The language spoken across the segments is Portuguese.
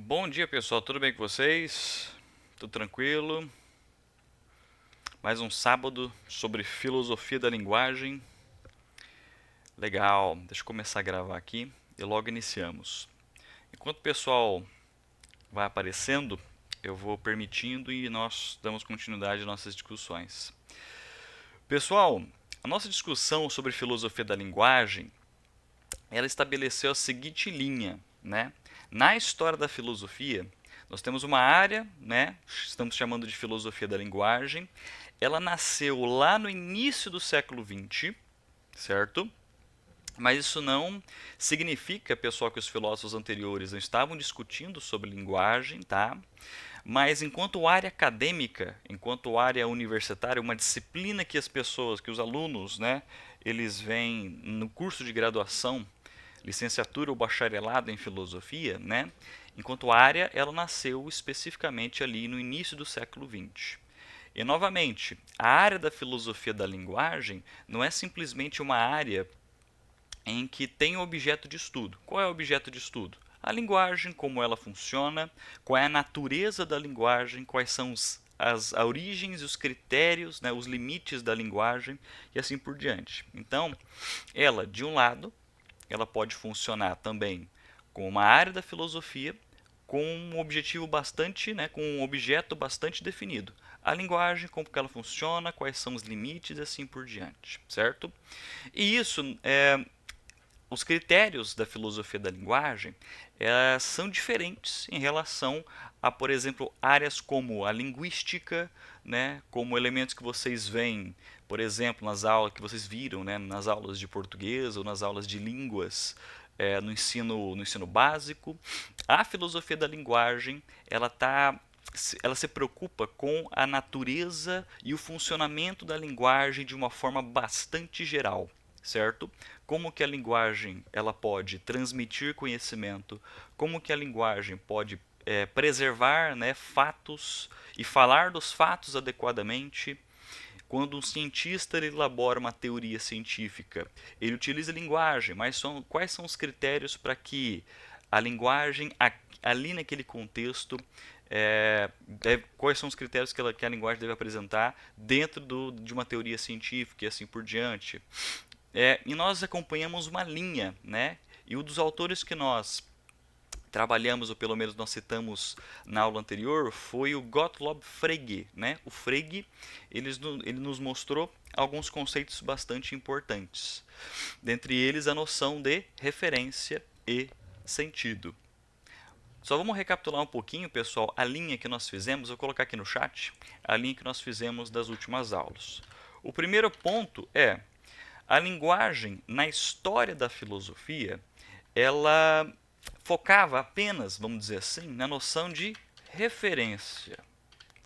Bom dia, pessoal. Tudo bem com vocês? Tudo tranquilo? Mais um sábado sobre filosofia da linguagem. Legal. Deixa eu começar a gravar aqui e logo iniciamos. Enquanto o pessoal vai aparecendo, eu vou permitindo e nós damos continuidade às nossas discussões. Pessoal, a nossa discussão sobre filosofia da linguagem, ela estabeleceu a seguinte linha, né? Na história da filosofia, nós temos uma área, né? Estamos chamando de filosofia da linguagem. Ela nasceu lá no início do século XX, certo? Mas isso não significa, pessoal, que os filósofos anteriores não estavam discutindo sobre linguagem, tá? Mas enquanto área acadêmica, enquanto área universitária, uma disciplina que as pessoas, que os alunos, né, eles vêm no curso de graduação, licenciatura ou bacharelado em filosofia, né? Enquanto área, ela nasceu especificamente ali no início do século XX. E novamente, a área da filosofia da linguagem não é simplesmente uma área em que tem um objeto de estudo. Qual é o objeto de estudo? A linguagem, como ela funciona, qual é a natureza da linguagem, quais são as origens, os critérios, né, os limites da linguagem e assim por diante. Então, ela, de um lado, ela pode funcionar também como uma área da filosofia com um objetivo bastante, né, com um objeto bastante definido. A linguagem, como que ela funciona, quais são os limites e assim por diante, certo? E isso, os critérios da filosofia da linguagem são diferentes em relação a, por exemplo, áreas como a linguística, né, como elementos que vocês veem, por exemplo, nas aulas que vocês viram, né, nas aulas de português ou nas aulas de línguas no ensino básico. A filosofia da linguagem ela se preocupa com a natureza e o funcionamento da linguagem de uma forma bastante geral, certo? Como que a linguagem ela pode transmitir conhecimento, como que a linguagem pode preservar, né, fatos e falar dos fatos adequadamente. Quando um cientista elabora uma teoria científica, ele utiliza linguagem, mas quais são os critérios para que a linguagem, ali naquele contexto, quais são os critérios que a linguagem deve apresentar dentro de uma teoria científica e assim por diante. E nós acompanhamos uma linha, né? E um dos autores que nós trabalhamos, ou pelo menos nós citamos na aula anterior, foi o Gottlob Frege, né? O Frege, ele nos mostrou alguns conceitos bastante importantes. Dentre eles, a noção de referência e sentido. Só vamos recapitular um pouquinho, pessoal, a linha que nós fizemos. Vou colocar aqui no chat a linha que nós fizemos das últimas aulas. O primeiro ponto é a linguagem na história da filosofia, ela focava apenas, vamos dizer assim, na noção de referência.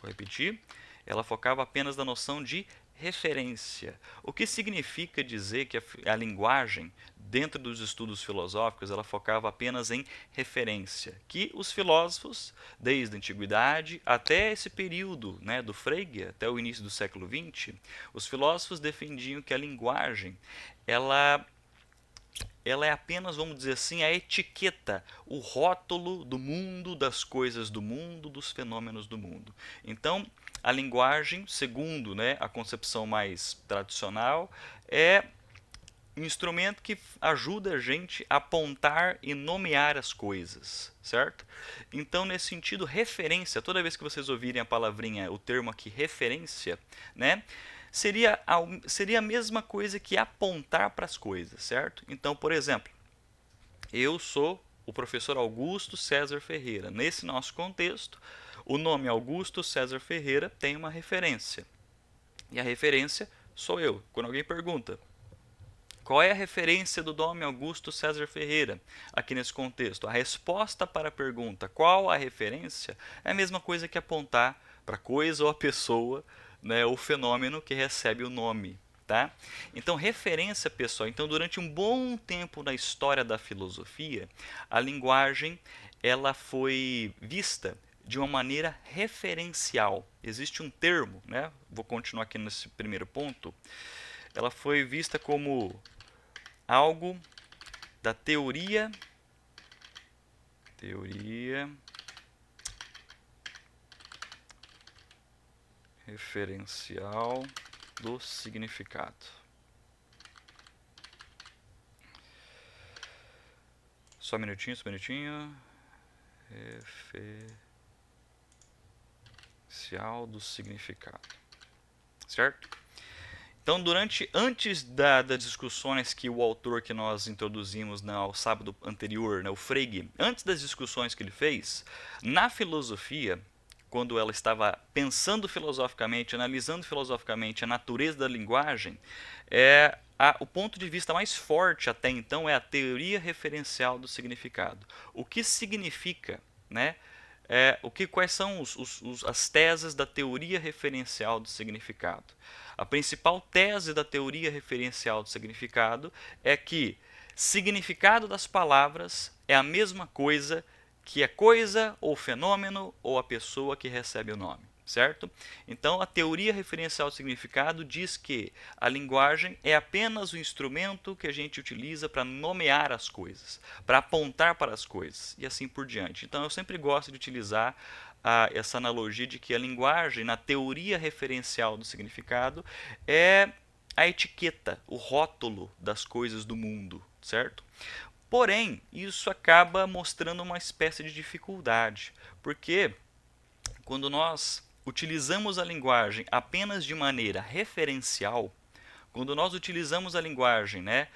Vou repetir. Ela focava apenas na noção de referência. O que significa dizer que a linguagem, dentro dos estudos filosóficos, ela focava apenas em referência? Que os filósofos, desde a antiguidade até esse período, né, do Frege, até o início do século XX, os filósofos defendiam que a linguagem ela ela é apenas, vamos dizer assim, a etiqueta, o rótulo do mundo, das coisas do mundo, dos fenômenos do mundo. Então, a linguagem, segundo, né, a concepção mais tradicional, é um instrumento que ajuda a gente a apontar e nomear as coisas, certo? Então, nesse sentido, referência, toda vez que vocês ouvirem a palavrinha, o termo aqui referência, né, seria a mesma coisa que apontar para as coisas, certo? Então, por exemplo, eu sou o professor Augusto César Ferreira. Nesse nosso contexto, o nome Augusto César Ferreira tem uma referência. E a referência sou eu. Quando alguém pergunta, qual é a referência do nome Augusto César Ferreira aqui nesse contexto? A resposta para a pergunta qual a referência é a mesma coisa que apontar para a coisa ou a pessoa, né, ou fenômeno que recebe o nome. Tá? Então, referência, pessoal. Então, durante um bom tempo na história da filosofia, a linguagem ela foi vista de uma maneira referencial. Existe um termo, né? Vou continuar aqui nesse primeiro ponto. Ela foi vista como algo da teoria referencial do significado. Só um minutinho, só um minutinho. Referencial do significado. Certo? Então, antes das discussões que o autor que nós introduzimos no sábado anterior, né, o Frege, antes das discussões que ele fez, na filosofia, quando ela estava pensando filosoficamente, analisando filosoficamente a natureza da linguagem, o ponto de vista mais forte até então é a teoria referencial do significado. O que significa, né? Quais são as teses da teoria referencial do significado? A principal tese da teoria referencial do significado é que significado das palavras é a mesma coisa que a coisa ou fenômeno ou a pessoa que recebe o nome, certo? Então, a teoria referencial do significado diz que a linguagem é apenas o instrumento que a gente utiliza para nomear as coisas, para apontar para as coisas e assim por diante. Então, eu sempre gosto de utilizar essa analogia de que a linguagem, na teoria referencial do significado, é a etiqueta, o rótulo das coisas do mundo, certo? Porém, isso acaba mostrando uma espécie de dificuldade, porque quando nós utilizamos a linguagem apenas de maneira referencial, quando nós utilizamos a linguagem, né,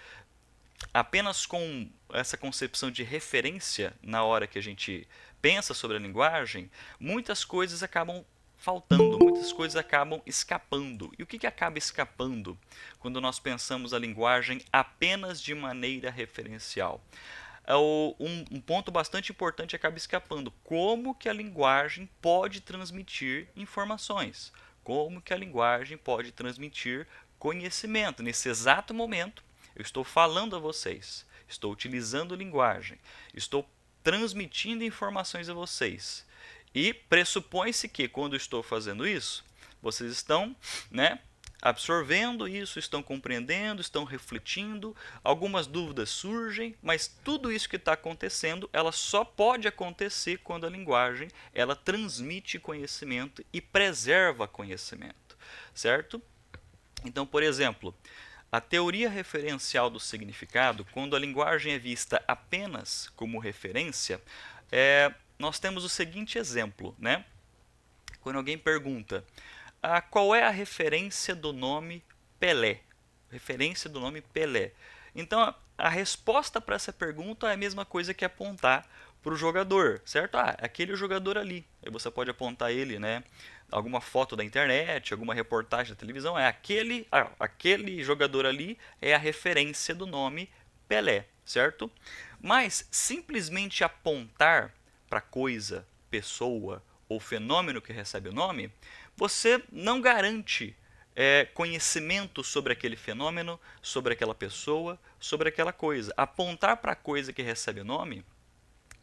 apenas com essa concepção de referência na hora que a gente pensa sobre a linguagem, muitas coisas acabam faltando, muitas coisas acabam escapando. E o que acaba escapando quando nós pensamos a linguagem apenas de maneira referencial? Um ponto bastante importante acaba escapando. Como que a linguagem pode transmitir informações? Como que a linguagem pode transmitir conhecimento? Nesse exato momento, eu estou falando a vocês, estou utilizando linguagem, estou transmitindo informações a vocês. E pressupõe-se que, quando estou fazendo isso, vocês estão, né, absorvendo isso, estão compreendendo, estão refletindo, algumas dúvidas surgem, mas tudo isso que está acontecendo, ela só pode acontecer quando a linguagem ela transmite conhecimento e preserva conhecimento, certo? Então, por exemplo, a teoria referencial do significado, quando a linguagem é vista apenas como referência, nós temos o seguinte exemplo, né? Quando alguém pergunta qual é a referência do nome Pelé? Referência do nome Pelé. Então, a resposta para essa pergunta é a mesma coisa que apontar para o jogador, certo? Aquele jogador ali. Aí você pode apontar ele, né? Alguma foto da internet, alguma reportagem da televisão, aquele jogador ali é a referência do nome Pelé, certo? Mas simplesmente apontar para coisa, pessoa ou fenômeno que recebe o nome, você não garante conhecimento sobre aquele fenômeno, sobre aquela pessoa, sobre aquela coisa. Apontar para a coisa que recebe o nome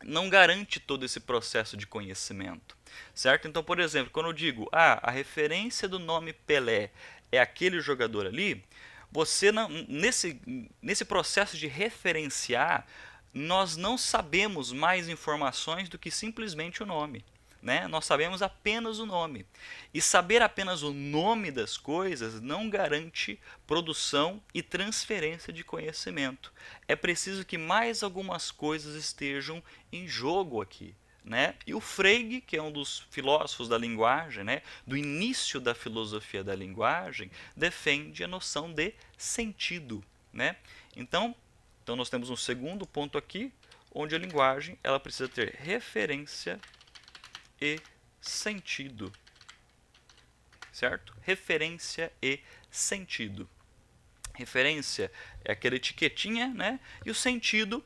não garante todo esse processo de conhecimento, certo? Então, por exemplo, quando eu digo, a referência do nome Pelé é aquele jogador ali, você não, nesse processo de referenciar, nós não sabemos mais informações do que simplesmente o nome. Né? Nós sabemos apenas o nome. E saber apenas o nome das coisas não garante produção e transferência de conhecimento. É preciso que mais algumas coisas estejam em jogo aqui. Né? E o Frege, que é um dos filósofos da linguagem, né, do início da filosofia da linguagem, defende a noção de sentido. Né? Então nós temos um segundo ponto aqui, onde a linguagem ela precisa ter referência e sentido, certo? Referência e sentido. Referência é aquela etiquetinha, né? E o sentido,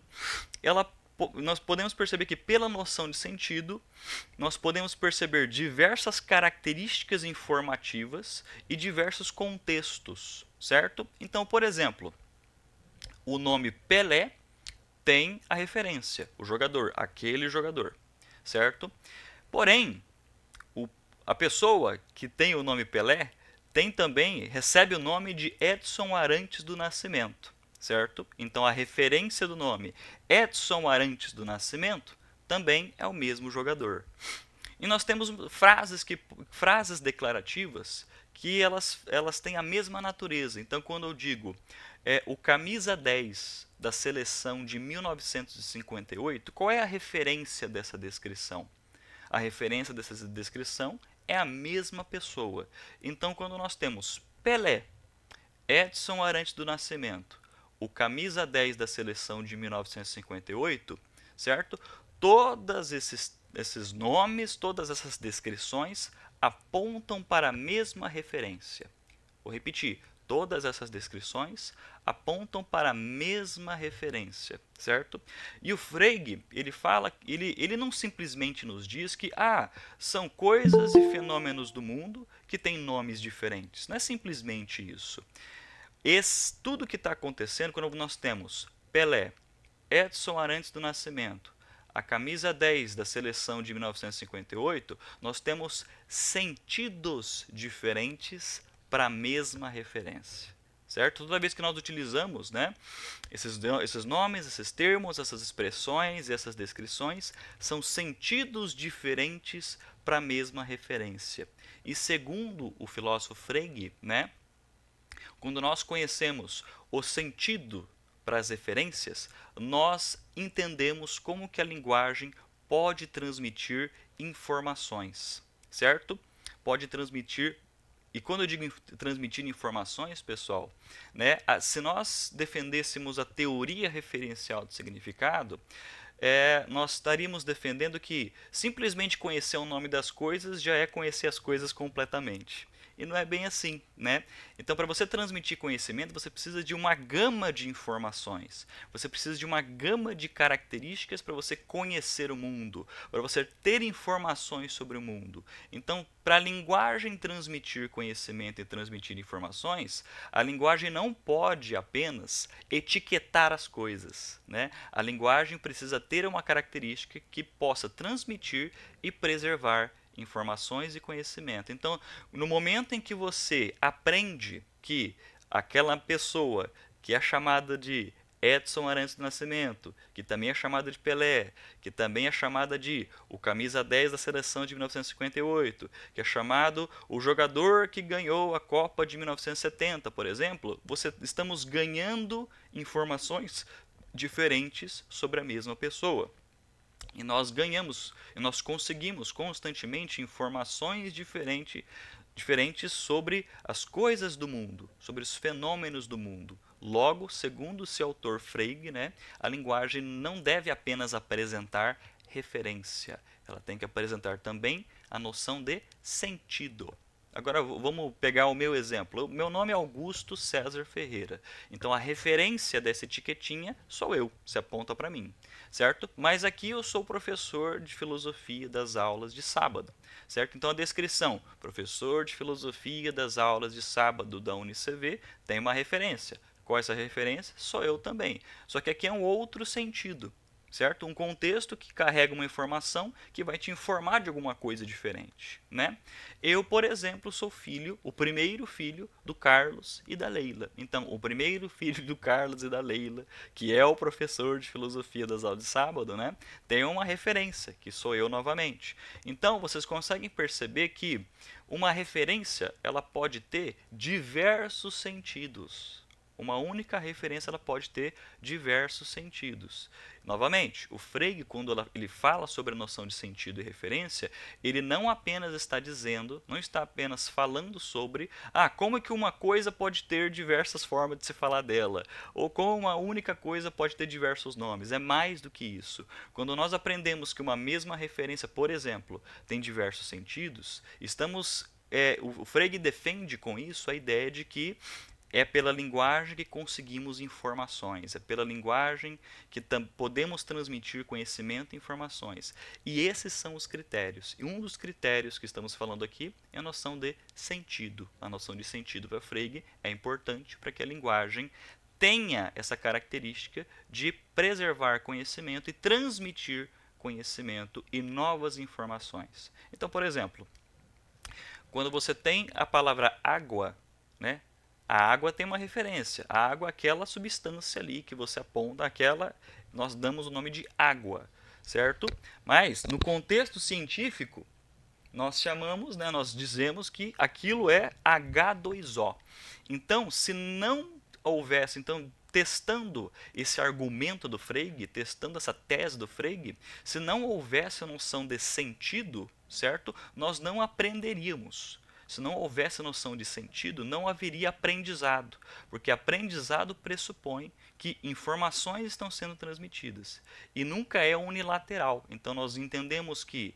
nós podemos perceber que pela noção de sentido, nós podemos perceber diversas características informativas e diversos contextos, certo? Então, por exemplo, o nome Pelé tem a referência, o jogador, aquele jogador, certo? Porém, a pessoa que tem o nome Pelé recebe o nome de Edson Arantes do Nascimento, certo? Então a referência do nome Edson Arantes do Nascimento também é o mesmo jogador. E nós temos frases declarativas que elas têm a mesma natureza. Então, quando eu digo o camisa 10 da seleção de 1958, qual é a referência dessa descrição? A referência dessa descrição é a mesma pessoa. Então, quando nós temos Pelé, Edson Arantes do Nascimento, o camisa 10 da seleção de 1958, certo? Todos esses nomes, todas essas descrições apontam para a mesma referência. Vou repetir, todas essas descrições apontam para a mesma referência, certo? E o Frege, ele não simplesmente nos diz que são coisas e fenômenos do mundo que têm nomes diferentes. Não é simplesmente isso. Tudo que está acontecendo quando nós temos Pelé, Edson Arantes do Nascimento, a camisa 10 da seleção de 1958, nós temos sentidos diferentes para a mesma referência. Certo? Toda vez que nós utilizamos, né, esses nomes, esses termos, essas expressões e essas descrições, são sentidos diferentes para a mesma referência. E segundo o filósofo Frege, né, quando nós conhecemos o sentido para as referências, nós entendemos como que a linguagem pode transmitir informações, certo? Pode transmitir. E quando eu digo transmitir informações, pessoal, né, se nós defendêssemos a teoria referencial do significado, nós estaríamos defendendo que simplesmente conhecer o nome das coisas já é conhecer as coisas completamente. E não é bem assim, né? Então, para você transmitir conhecimento, você precisa de uma gama de informações. Você precisa de uma gama de características para você conhecer o mundo, para você ter informações sobre o mundo. Então, para a linguagem transmitir conhecimento e transmitir informações, a linguagem não pode apenas etiquetar as coisas, né? A linguagem precisa ter uma característica que possa transmitir e preservar informações e conhecimento. Então, no momento em que você aprende que aquela pessoa que é chamada de Edson Arantes do Nascimento, que também é chamada de Pelé, que também é chamada de o camisa 10 da seleção de 1958, que é chamado o jogador que ganhou a Copa de 1970, por exemplo, estamos ganhando informações diferentes sobre a mesma pessoa. E nós ganhamos, e nós conseguimos constantemente informações diferentes sobre as coisas do mundo, sobre os fenômenos do mundo. Logo, segundo esse autor Frege, né, a linguagem não deve apenas apresentar referência, ela tem que apresentar também a noção de sentido. Agora vamos pegar o meu exemplo. Meu nome é Augusto César Ferreira. Então a referência dessa etiquetinha sou eu, se aponta para mim, certo? Mas aqui eu sou professor de filosofia das aulas de sábado, certo? Então a descrição, professor de filosofia das aulas de sábado da UniCV, tem uma referência. Qual é essa referência? Sou eu também. Só que aqui é um outro sentido, certo? Um contexto que carrega uma informação que vai te informar de alguma coisa diferente, né? Eu, por exemplo, sou o primeiro filho do Carlos e da Leila. Então, o primeiro filho do Carlos e da Leila, que é o professor de filosofia das aulas de sábado, né? Tem uma referência, que sou eu novamente. Então, vocês conseguem perceber que uma referência, ela pode ter diversos sentidos. Uma única referência ela pode ter diversos sentidos. Novamente, o Frege, quando ele fala sobre a noção de sentido e referência, ele não apenas está dizendo, não está apenas falando sobre como é que uma coisa pode ter diversas formas de se falar dela, ou como uma única coisa pode ter diversos nomes. É mais do que isso. Quando nós aprendemos que uma mesma referência, por exemplo, tem diversos sentidos, o Frege defende com isso a ideia de que é pela linguagem que conseguimos informações, é pela linguagem que podemos transmitir conhecimento e informações. E esses são os critérios. E um dos critérios que estamos falando aqui é a noção de sentido. A noção de sentido para Frege é importante para que a linguagem tenha essa característica de preservar conhecimento e transmitir conhecimento e novas informações. Então, por exemplo, quando você tem a palavra água, né? A água tem uma referência. A água é aquela substância ali que você aponta, nós damos o nome de água, certo? Mas no contexto científico, nós chamamos, né, nós dizemos que aquilo é H2O. Então, se não houvesse, então, testando esse argumento do Frege, testando essa tese do Frege, se não houvesse a noção de sentido, certo? Nós não aprenderíamos. Se não houvesse noção de sentido, não haveria aprendizado, porque aprendizado pressupõe que informações estão sendo transmitidas e nunca é unilateral. Então nós entendemos que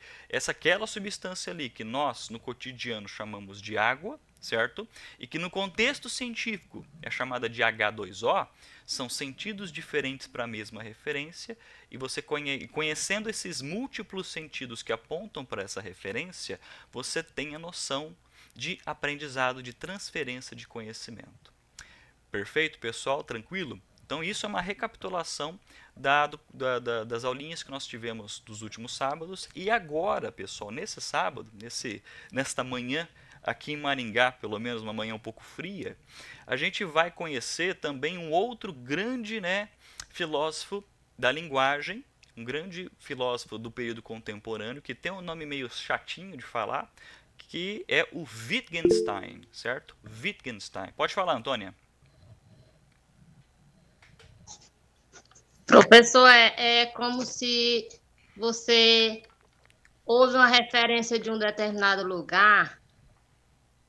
aquela substância ali que nós no cotidiano chamamos de água, certo? E que no contexto científico é chamada de H2O, são sentidos diferentes para a mesma referência, e você conhecendo esses múltiplos sentidos que apontam para essa referência, você tem a noção de aprendizado, de transferência de conhecimento. Perfeito, pessoal? Tranquilo? Então, isso é uma recapitulação das aulinhas que nós tivemos dos últimos sábados. E agora, pessoal, nesse sábado, nesta manhã, aqui em Maringá, pelo menos uma manhã um pouco fria, a gente vai conhecer também um outro grande, né, filósofo da linguagem, um grande filósofo do período contemporâneo, que tem um nome meio chatinho de falar, que é o Wittgenstein, certo? Wittgenstein. Pode falar, Antônia. Professor, é como se você ouve uma referência de um determinado lugar,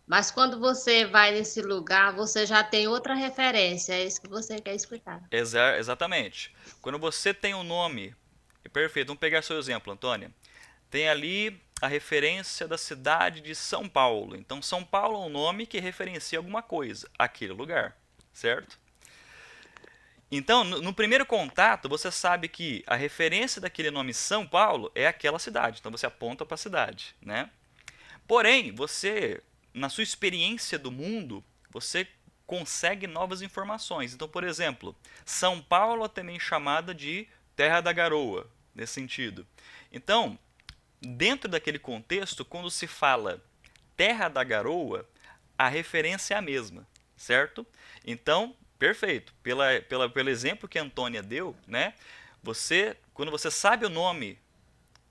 mas quando você vai nesse lugar, você já tem outra referência. É isso que você quer explicar. Exatamente. Quando você tem um nome, perfeito, vamos pegar seu exemplo, Antônia. Tem ali a referência da cidade de São Paulo. Então, São Paulo é um nome que referencia alguma coisa, aquele lugar, certo? Então, no primeiro contato, você sabe que a referência daquele nome São Paulo é aquela cidade. Então, você aponta para a cidade, né? Porém, você, na sua experiência do mundo, você consegue novas informações. Então, por exemplo, São Paulo é também chamada de Terra da Garoa, nesse sentido. Então, dentro daquele contexto, quando se fala Terra da Garoa, a referência é a mesma, certo? Então, perfeito. Pelo exemplo que a Antônia deu, né? Quando você sabe o nome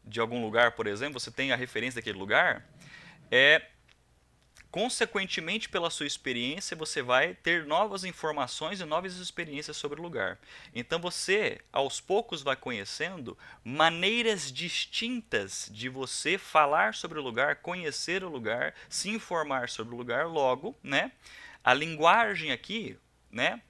de algum lugar, por exemplo, você tem a referência daquele lugar, consequentemente, pela sua experiência, você vai ter novas informações e novas experiências sobre o lugar. Então você, aos poucos, vai conhecendo maneiras distintas de você falar sobre o lugar, conhecer o lugar, se informar sobre o lugar. Logo, né? A linguagem aqui, né?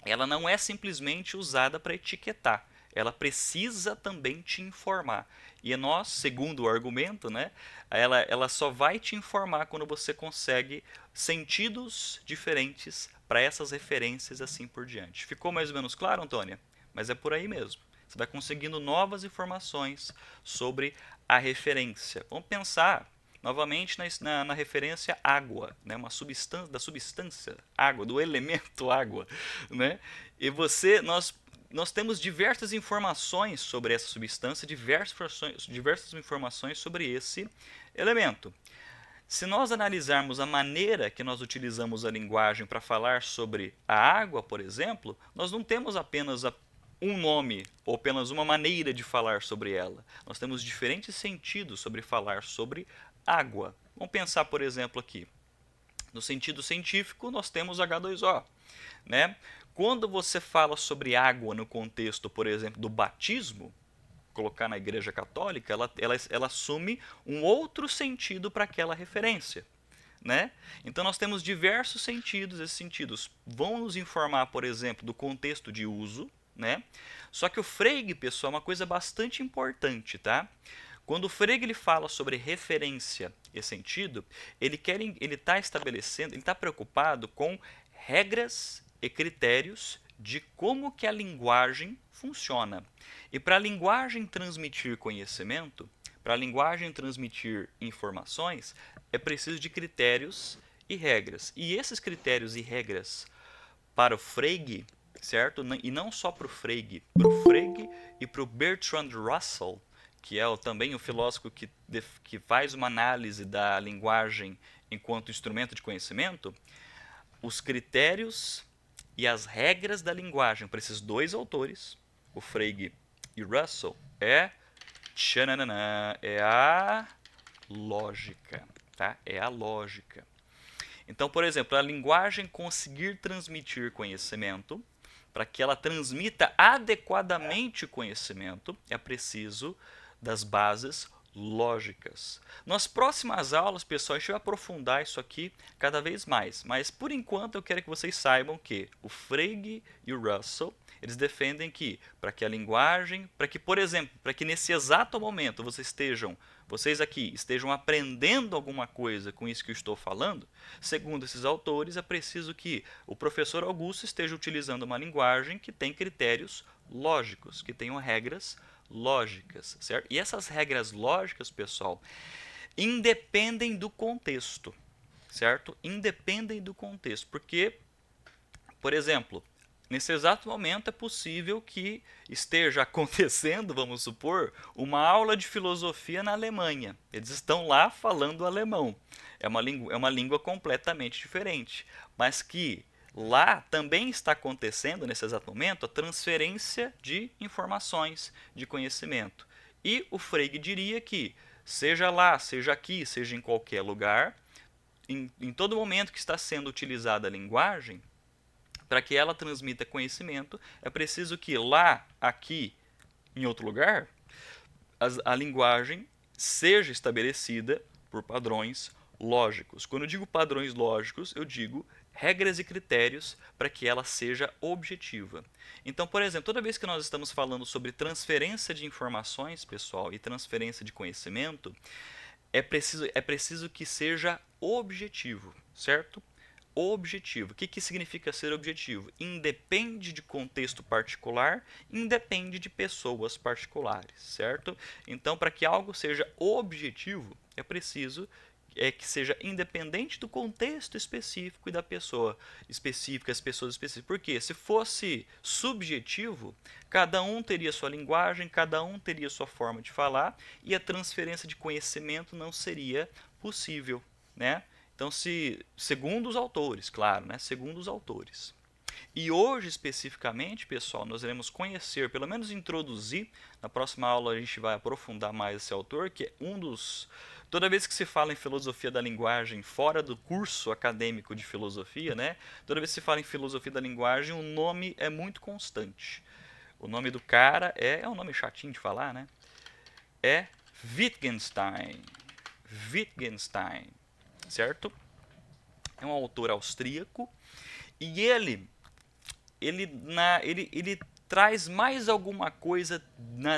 Ela não é simplesmente usada para etiquetar. Ela precisa também te informar. E nós, segundo o argumento, né, ela só vai te informar quando você consegue sentidos diferentes para essas referências assim por diante. Ficou mais ou menos claro, Antônia? Mas é por aí mesmo. Você vai conseguindo novas informações sobre a referência. Vamos pensar novamente na referência água, né? Uma substância, da substância água, do elemento água, né? E nós temos diversas informações sobre essa substância, diversas informações sobre esse elemento. Se nós analisarmos a maneira que nós utilizamos a linguagem para falar sobre a água, por exemplo, nós não temos apenas um nome ou apenas uma maneira de falar sobre ela. Nós temos diferentes sentidos sobre falar sobre água. Vamos pensar, por exemplo, aqui. No sentido científico, nós temos H2O, né? Quando você fala sobre água no contexto, por exemplo, do batismo, colocar na Igreja Católica, ela assume um outro sentido para aquela referência, né? Então nós temos diversos sentidos. Esses sentidos vão nos informar, por exemplo, do contexto de uso, né? Só que o Frege, pessoal, é uma coisa bastante importante, tá? Quando o Frege ele fala sobre referência e sentido, ele está estabelecendo, ele está preocupado com regras e critérios de como que a linguagem funciona. E para a linguagem transmitir conhecimento, para a linguagem transmitir informações, é preciso de critérios e regras. E esses critérios e regras para o Frege, certo? E não só para o Frege e para o Bertrand Russell, que é também o filósofo que faz uma análise da linguagem enquanto instrumento de conhecimento, os critérios e as regras da linguagem para esses dois autores, o Frege e Russell, é a lógica, tá? É a lógica. Então, por exemplo, a linguagem conseguir transmitir conhecimento, para que ela transmita adequadamente conhecimento, é preciso das bases lógicas. Nas próximas aulas, pessoal, a gente vai aprofundar isso aqui cada vez mais, mas por enquanto eu quero que vocês saibam que o Frege e o Russell, eles defendem que para que a linguagem, para que, por exemplo, para que nesse exato momento vocês aqui estejam aprendendo alguma coisa com isso que eu estou falando, segundo esses autores, é preciso que o professor Augusto esteja utilizando uma linguagem que tem critérios lógicos, que tenham regras lógicas, certo? E essas regras lógicas, pessoal, independem do contexto, certo? Independem do contexto, porque, por exemplo, nesse exato momento é possível que esteja acontecendo, vamos supor, uma aula de filosofia na Alemanha. Eles estão lá falando alemão. É uma língua completamente diferente, mas que lá também está acontecendo, nesse exato momento, a transferência de informações, de conhecimento. E o Frege diria que, seja lá, seja aqui, seja em qualquer lugar, em todo momento que está sendo utilizada a linguagem, para que ela transmita conhecimento, é preciso que lá, aqui, em outro lugar, a linguagem seja estabelecida por padrões lógicos. Quando eu digo padrões lógicos, eu digo regras e critérios para que ela seja objetiva. Então, por exemplo, toda vez que nós estamos falando sobre transferência de informações, pessoal, e transferência de conhecimento, é preciso que seja objetivo, certo? Objetivo. O que significa ser objetivo? Independe de contexto particular, independe de pessoas particulares, certo? Então, para que algo seja objetivo, é preciso que seja independente do contexto específico e da pessoa específica, as pessoas específicas. Porque se fosse subjetivo, cada um teria sua linguagem, cada um teria sua forma de falar e a transferência de conhecimento não seria possível, né? Então, segundo os autores, claro, né? Segundo os autores. E hoje, especificamente, pessoal, nós iremos conhecer, pelo menos introduzir, na próxima aula a gente vai aprofundar mais esse autor, que é um dos... Toda vez que se fala em filosofia da linguagem fora do curso acadêmico de filosofia, né? Toda vez que se fala em filosofia da linguagem, o nome é muito constante. O nome do cara é um nome chatinho de falar, né? É Wittgenstein. Wittgenstein. Certo? É um autor austríaco e ele traz mais alguma coisa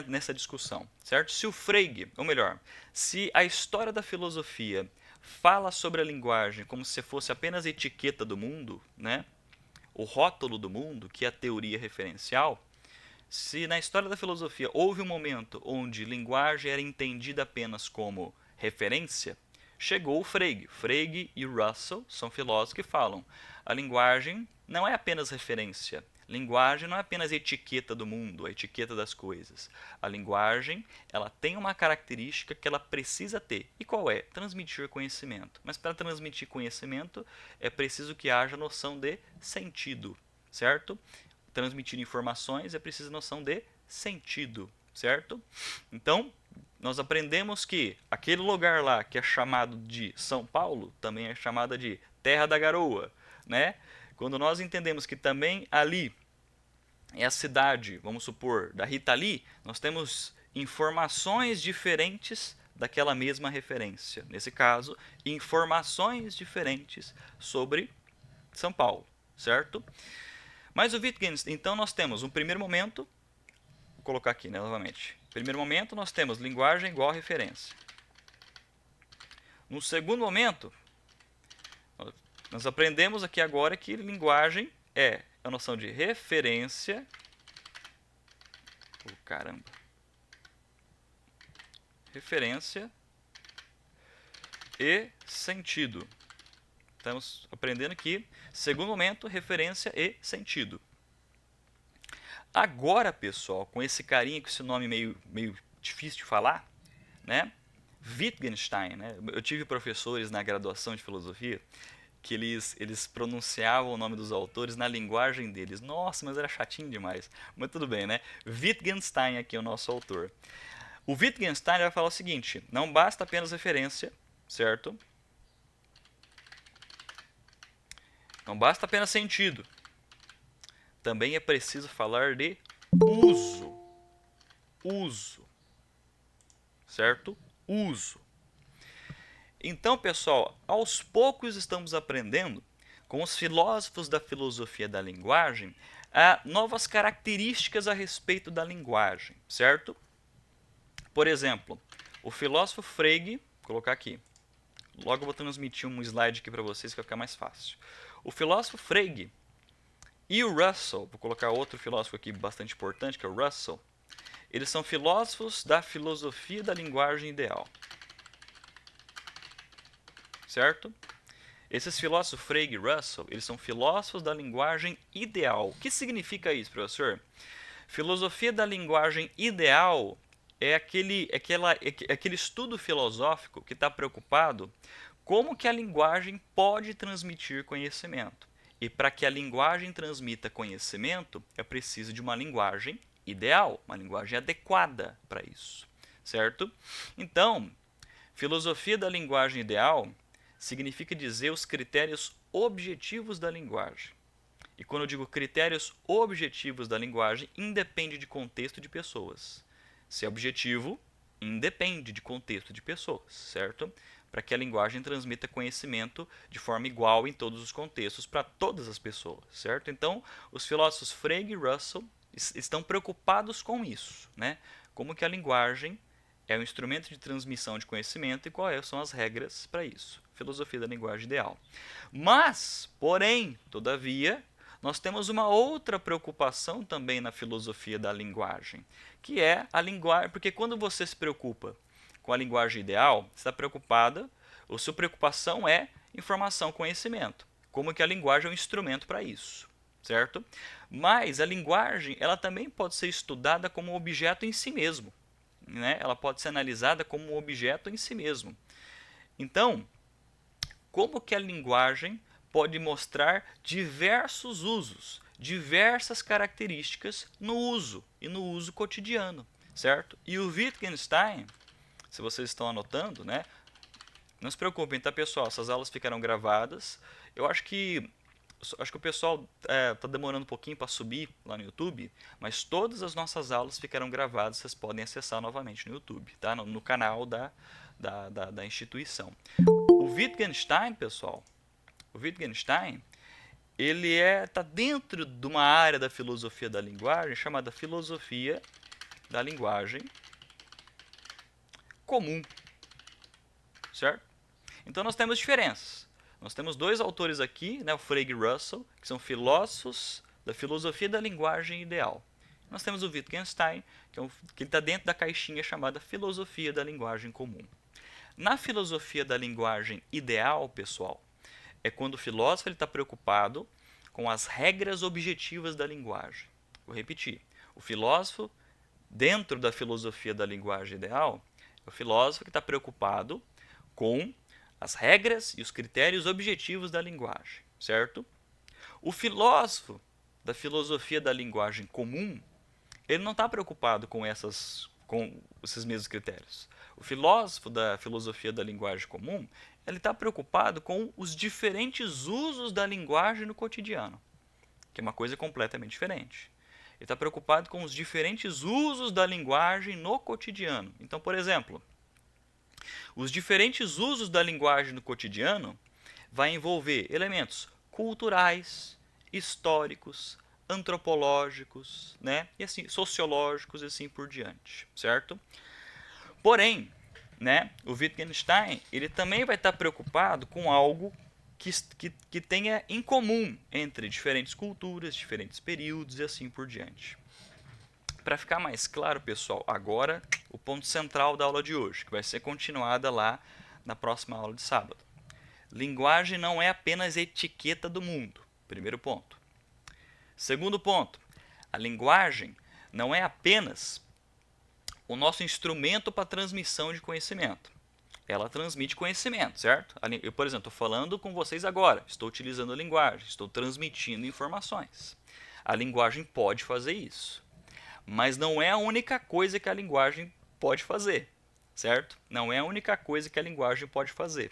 nessa discussão, certo? Se o Frege, ou melhor, se a história da filosofia fala sobre a linguagem como se fosse apenas a etiqueta do mundo, né? O rótulo do mundo, que é a teoria referencial, se na história da filosofia houve um momento onde linguagem era entendida apenas como referência, chegou o Frege. Frege e Russell são filósofos que falam: a linguagem não é apenas referência. Linguagem não é apenas a etiqueta do mundo, a etiqueta das coisas. A linguagem, ela tem uma característica que ela precisa ter. E qual é? Transmitir conhecimento. Mas para transmitir conhecimento é preciso que haja noção de sentido, certo? Transmitir informações é preciso noção de sentido, certo? Então, nós aprendemos que aquele lugar lá que é chamado de São Paulo também é chamada de Terra da Garoa, né? Quando nós entendemos que também ali é a cidade, vamos supor, da Rita Lee, nós temos informações diferentes daquela mesma referência. Nesse caso, informações diferentes sobre São Paulo, certo? Mas o Wittgenstein, então nós temos um primeiro momento, vou colocar aqui, né, novamente. Primeiro momento, nós temos linguagem igual a referência. No segundo momento, nós aprendemos aqui agora que linguagem é a noção de referência. Oh, caramba. Referência e sentido. Estamos aprendendo aqui, segundo momento, referência e sentido. Agora, pessoal, com esse carinha, com esse nome meio difícil de falar, né? Wittgenstein, né? Eu tive professores na graduação de filosofia que eles pronunciavam o nome dos autores na linguagem deles. Nossa, mas era chatinho demais. Mas tudo bem, né? Wittgenstein aqui é o nosso autor. O Wittgenstein vai falar o seguinte: não basta apenas referência, certo? Não basta apenas sentido. Também é preciso falar de uso. Uso. Certo? Uso. Então, pessoal, aos poucos estamos aprendendo com os filósofos da filosofia da linguagem novas características a respeito da linguagem, certo? Por exemplo, o filósofo Frege, vou colocar aqui, logo eu vou transmitir um slide aqui para vocês que vai ficar mais fácil. O filósofo Frege e o Russell, vou colocar outro filósofo aqui bastante importante, que é o Russell, eles são filósofos da filosofia da linguagem ideal. Certo? Esses filósofos Frege e Russell, eles são filósofos da linguagem ideal. O que significa isso, professor? Filosofia da linguagem ideal é aquele estudo filosófico que está preocupado como que a linguagem pode transmitir conhecimento. E para que a linguagem transmita conhecimento, é preciso de uma linguagem ideal, uma linguagem adequada para isso, certo? Então, filosofia da linguagem ideal significa dizer os critérios objetivos da linguagem. E quando eu digo critérios objetivos da linguagem, independe de contexto de pessoas. Se é objetivo, independe de contexto de pessoas, certo? Para que a linguagem transmita conhecimento de forma igual em todos os contextos para todas as pessoas, certo? Então, os filósofos Frege e Russell estão preocupados com isso, né? Como que a linguagem é um instrumento de transmissão de conhecimento e quais são as regras para isso. Filosofia da linguagem ideal. Mas, porém, todavia, nós temos uma outra preocupação também na filosofia da linguagem, que é a linguagem, porque quando você se preocupa com a linguagem ideal, você está preocupada, a sua preocupação é informação, conhecimento. Como que a linguagem é um instrumento para isso, certo? Mas a linguagem, ela também pode ser estudada como um objeto em si mesmo, né? Ela pode ser analisada como um objeto em si mesmo. Então, como que a linguagem pode mostrar diversos usos, diversas características no uso e no uso cotidiano, certo? E o Wittgenstein, se vocês estão anotando, né? Não se preocupem, tá, pessoal? Essas aulas ficarão gravadas. Eu acho que o pessoal está demorando um pouquinho para subir lá no YouTube, mas todas as nossas aulas ficarão gravadas, vocês podem acessar novamente no YouTube, tá? No canal da instituição. O Wittgenstein, pessoal, o Wittgenstein, ele está dentro de uma área da filosofia da linguagem chamada filosofia da linguagem comum, certo? Então nós temos diferenças. Nós temos dois autores aqui, né, o Frege e Russell, que são filósofos da filosofia da linguagem ideal. Nós temos o Wittgenstein, que está dentro da caixinha chamada filosofia da linguagem comum. Na filosofia da linguagem ideal, pessoal, é quando o filósofo está preocupado com as regras objetivas da linguagem. Vou repetir. O filósofo, dentro da filosofia da linguagem ideal, é o filósofo que está preocupado com as regras e os critérios objetivos da linguagem, certo? O filósofo da filosofia da linguagem comum, ele não está preocupado com esses mesmos critérios. O filósofo da filosofia da linguagem comum, ele está preocupado com os diferentes usos da linguagem no cotidiano, que é uma coisa completamente diferente. Ele está preocupado com os diferentes usos da linguagem no cotidiano. Então, por exemplo, os diferentes usos da linguagem no cotidiano vai envolver elementos culturais, históricos, antropológicos, né? E assim, sociológicos e assim por diante, certo? Porém, né, o Wittgenstein ele também vai estar preocupado com algo que tenha em comum entre diferentes culturas, diferentes períodos e assim por diante. Para ficar mais claro, pessoal, agora o ponto central da aula de hoje, que vai ser continuada lá na próxima aula de sábado. Linguagem não é apenas etiqueta do mundo. Primeiro ponto. Segundo ponto, a linguagem não é apenas o nosso instrumento para transmissão de conhecimento. Ela transmite conhecimento, certo? Eu, por exemplo, estou falando com vocês agora, estou utilizando a linguagem, estou transmitindo informações. A linguagem pode fazer isso. Mas não é a única coisa que a linguagem pode fazer, certo? Não é a única coisa que a linguagem pode fazer.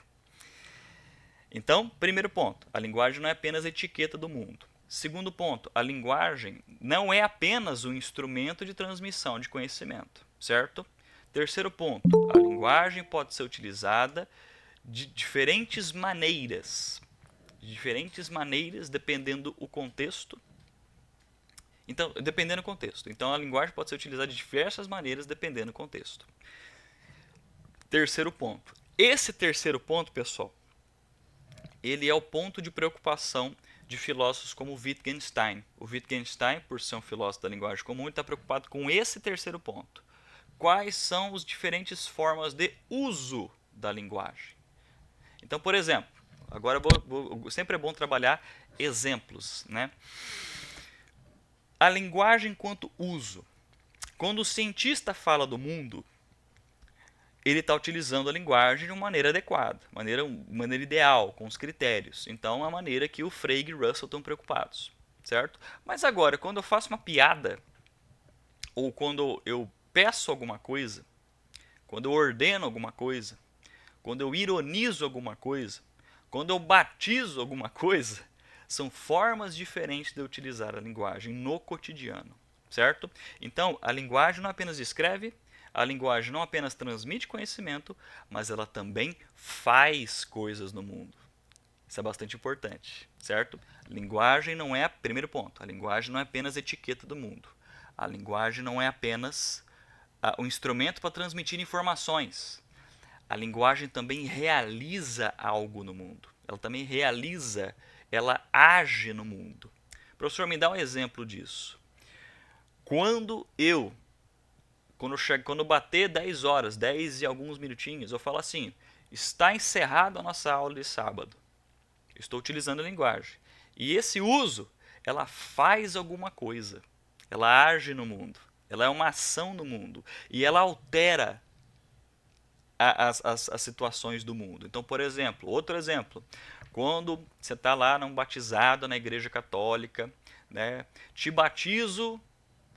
Então, primeiro ponto, a linguagem não é apenas a etiqueta do mundo. Segundo ponto, a linguagem não é apenas um instrumento de transmissão de conhecimento, certo? Terceiro ponto, a linguagem pode ser utilizada de diferentes maneiras. Dependendo do contexto. Então, dependendo do contexto. Então, a linguagem pode ser utilizada de diversas maneiras dependendo do contexto. Terceiro ponto. Esse terceiro ponto, pessoal, ele é o ponto de preocupação de filósofos como Wittgenstein. O Wittgenstein, por ser um filósofo da linguagem comum, está preocupado com esse terceiro ponto. Quais são as diferentes formas de uso da linguagem? Então, por exemplo, agora sempre é bom trabalhar exemplos, né? A linguagem enquanto uso. Quando o cientista fala do mundo, ele está utilizando a linguagem de uma maneira adequada, maneira ideal, com os critérios. Então, é a maneira que o Frege e Russell estão preocupados, certo? Mas agora, quando eu faço uma piada, ou quando eu peço alguma coisa, quando eu ordeno alguma coisa, quando eu ironizo alguma coisa, quando eu batizo alguma coisa, são formas diferentes de utilizar a linguagem no cotidiano, certo? Então, a linguagem não apenas escreve, a linguagem não apenas transmite conhecimento, mas ela também faz coisas no mundo. Isso é bastante importante, certo? Linguagem não é, primeiro ponto, a linguagem não é apenas etiqueta do mundo. A linguagem não é apenas um instrumento para transmitir informações. A linguagem também realiza algo no mundo. Ela age no mundo. Professor, me dá um exemplo disso. Quando bater 10 horas, 10 e alguns minutinhos, eu falo assim, está encerrada a nossa aula de sábado. Estou utilizando a linguagem. E esse uso, ela faz alguma coisa. Ela age no mundo. Ela é uma ação no mundo. E ela altera as situações do mundo. Então, por exemplo, outro exemplo. Quando você está lá num batizado na igreja católica, né, te batizo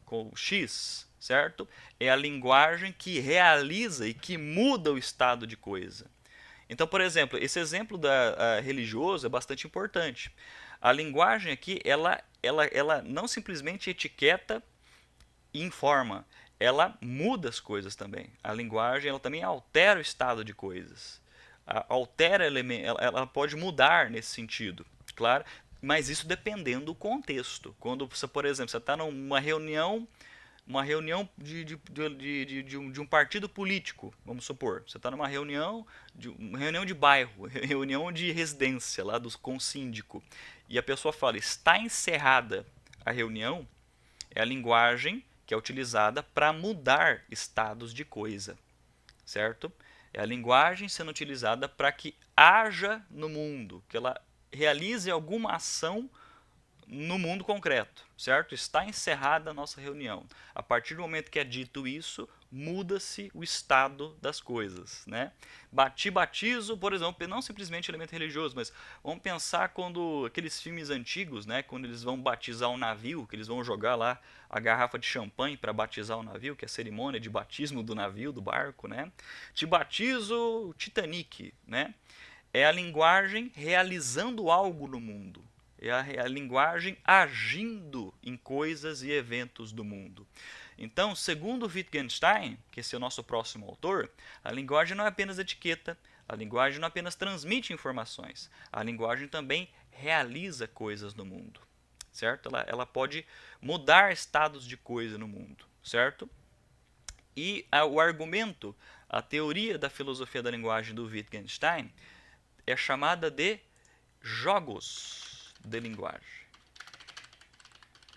com X, certo? É a linguagem que realiza e que muda o estado de coisa. Então, por exemplo, esse exemplo religioso é bastante importante. A linguagem aqui, ela não simplesmente etiqueta e informa, ela muda as coisas também. A linguagem ela também altera o estado de coisas. Altera elementos, ela pode mudar nesse sentido, claro, mas isso dependendo do contexto. Quando você, por exemplo, você está numa reunião de um partido político, vamos supor. Você está numa reunião de bairro, reunião de residência lá com o síndico. E a pessoa fala, está encerrada a reunião, é a linguagem que é utilizada para mudar estados de coisa, certo? É a linguagem sendo utilizada para que haja no mundo, que ela realize alguma ação no mundo concreto, certo? Está encerrada a nossa reunião. A partir do momento que é dito isso, muda-se o estado das coisas, né? Batizo, por exemplo, não simplesmente elemento religioso, mas vamos pensar quando aqueles filmes antigos, né, quando eles vão batizar um navio, que eles vão jogar lá a garrafa de champanhe para batizar o navio, que é a cerimônia de batismo do navio, do barco, né? Te batizo Titanic, né? É a linguagem realizando algo no mundo. É a linguagem agindo em coisas e eventos do mundo. Então, segundo Wittgenstein, que esse é o nosso próximo autor, a linguagem não é apenas etiqueta, a linguagem não apenas transmite informações, a linguagem também realiza coisas no mundo, certo? Ela pode mudar estados de coisa no mundo, certo? E o argumento, a teoria da filosofia da linguagem do Wittgenstein é chamada de jogos de linguagem.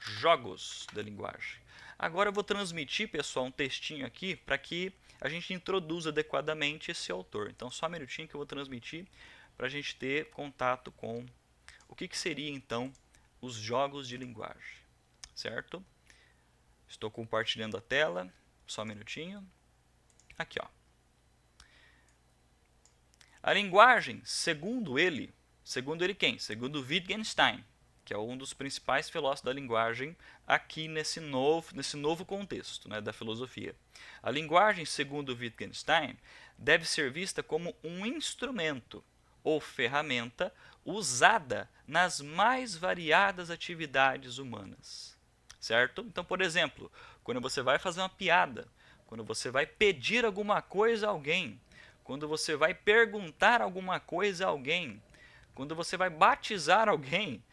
Jogos de linguagem. Agora eu vou transmitir, pessoal, um textinho aqui para que a gente introduza adequadamente esse autor. Então, só um minutinho que eu vou transmitir para a gente ter contato com o que seria, então, os jogos de linguagem. Certo? Estou compartilhando a tela. Só um minutinho. Aqui, ó. A linguagem, segundo ele quem? Segundo Wittgenstein, que é um dos principais filósofos da linguagem aqui nesse novo contexto, né, da filosofia. A linguagem, segundo Wittgenstein, deve ser vista como um instrumento ou ferramenta usada nas mais variadas atividades humanas, certo? Então, por exemplo, quando você vai fazer uma piada, quando você vai pedir alguma coisa a alguém, quando você vai perguntar alguma coisa a alguém, quando você vai batizar alguém,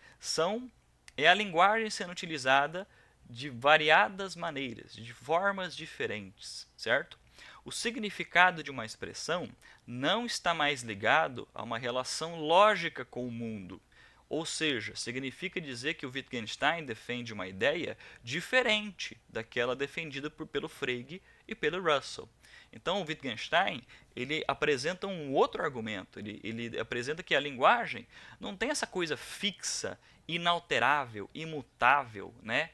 é a linguagem sendo utilizada de variadas maneiras, de formas diferentes, certo? O significado de uma expressão não está mais ligado a uma relação lógica com o mundo. Ou seja, significa dizer que o Wittgenstein defende uma ideia diferente daquela defendida pelo Frege e pelo Russell. Então, o Wittgenstein ele apresenta um outro argumento. Ele apresenta que a linguagem não tem essa coisa fixa, inalterável, imutável, né?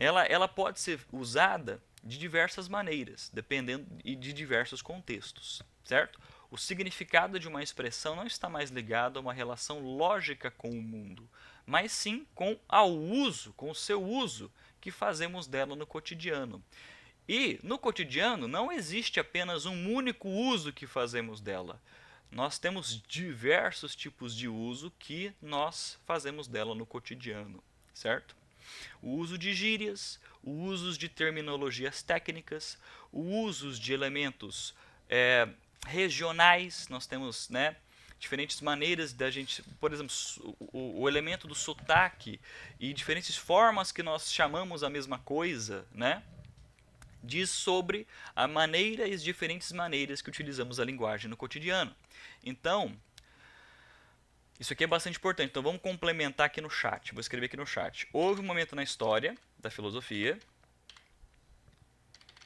Ela pode ser usada de diversas maneiras, dependendo de diversos contextos, certo? O significado de uma expressão não está mais ligado a uma relação lógica com o mundo, mas sim com o seu uso que fazemos dela no cotidiano. E no cotidiano não existe apenas um único uso que fazemos dela. Nós temos diversos tipos de uso que nós fazemos dela no cotidiano, certo? O uso de gírias, o uso de terminologias técnicas, o uso de elementos regionais. Nós temos, né, diferentes maneiras da gente, por exemplo, o elemento do sotaque e diferentes formas que nós chamamos a mesma coisa, né? Diz sobre a maneira e as diferentes maneiras que utilizamos a linguagem no cotidiano. Então, isso aqui é bastante importante. Então, vamos complementar aqui no chat. Vou escrever aqui no chat. Houve um momento na história da filosofia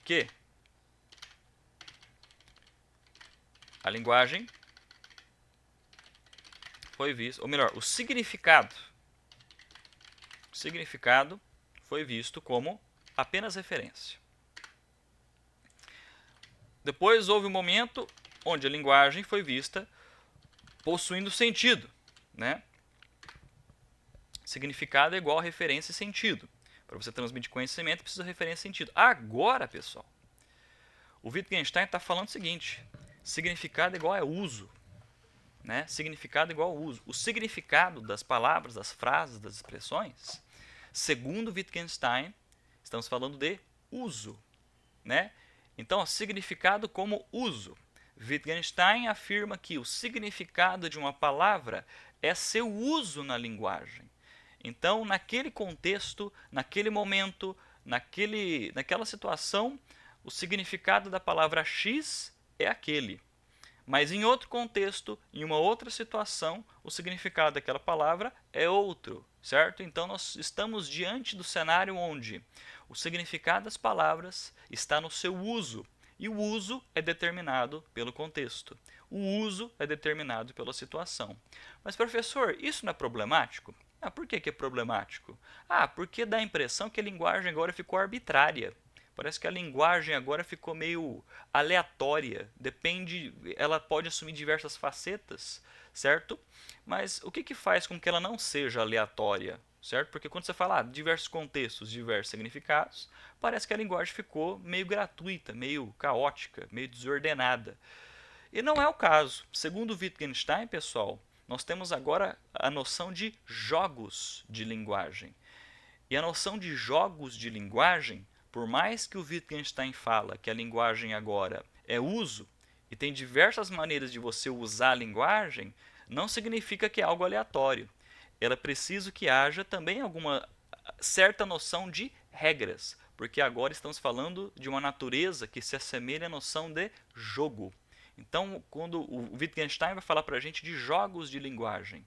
que a linguagem foi vista, ou melhor, o significado foi visto como apenas referência. Depois houve um momento onde a linguagem foi vista possuindo sentido, né? Significado é igual a referência e sentido. Para você transmitir conhecimento, precisa de referência e sentido. Agora, pessoal, o Wittgenstein está falando o seguinte: significado é igual a uso, né? Significado é igual a uso. O significado das palavras, das frases, das expressões, segundo Wittgenstein, estamos falando de uso, né? Então, significado como uso. Wittgenstein afirma que o significado de uma palavra é seu uso na linguagem. Então, naquele contexto, naquele momento, naquela situação, o significado da palavra X é aquele. Mas em outro contexto, em uma outra situação, o significado daquela palavra é outro, certo? Então nós estamos diante do cenário onde o significado das palavras está no seu uso, e o uso é determinado pelo contexto. O uso é determinado pela situação. Mas, professor, isso não é problemático? Por que é problemático? Porque dá a impressão que a linguagem agora ficou arbitrária. Parece que a linguagem agora ficou meio aleatória. Ela pode assumir diversas facetas, certo? Mas o que faz com que ela não seja aleatória, certo? Porque quando você fala diversos contextos, diversos significados, parece que a linguagem ficou meio gratuita, meio caótica, meio desordenada. E não é o caso. Segundo Wittgenstein, pessoal, nós temos agora a noção de jogos de linguagem. E a noção de jogos de linguagem, por mais que o Wittgenstein fala que a linguagem agora é uso, e tem diversas maneiras de você usar a linguagem, não significa que é algo aleatório. Ela precisa que haja também alguma certa noção de regras, porque agora estamos falando de uma natureza que se assemelha à noção de jogo. Então, quando o Wittgenstein vai falar para a gente de jogos de linguagem,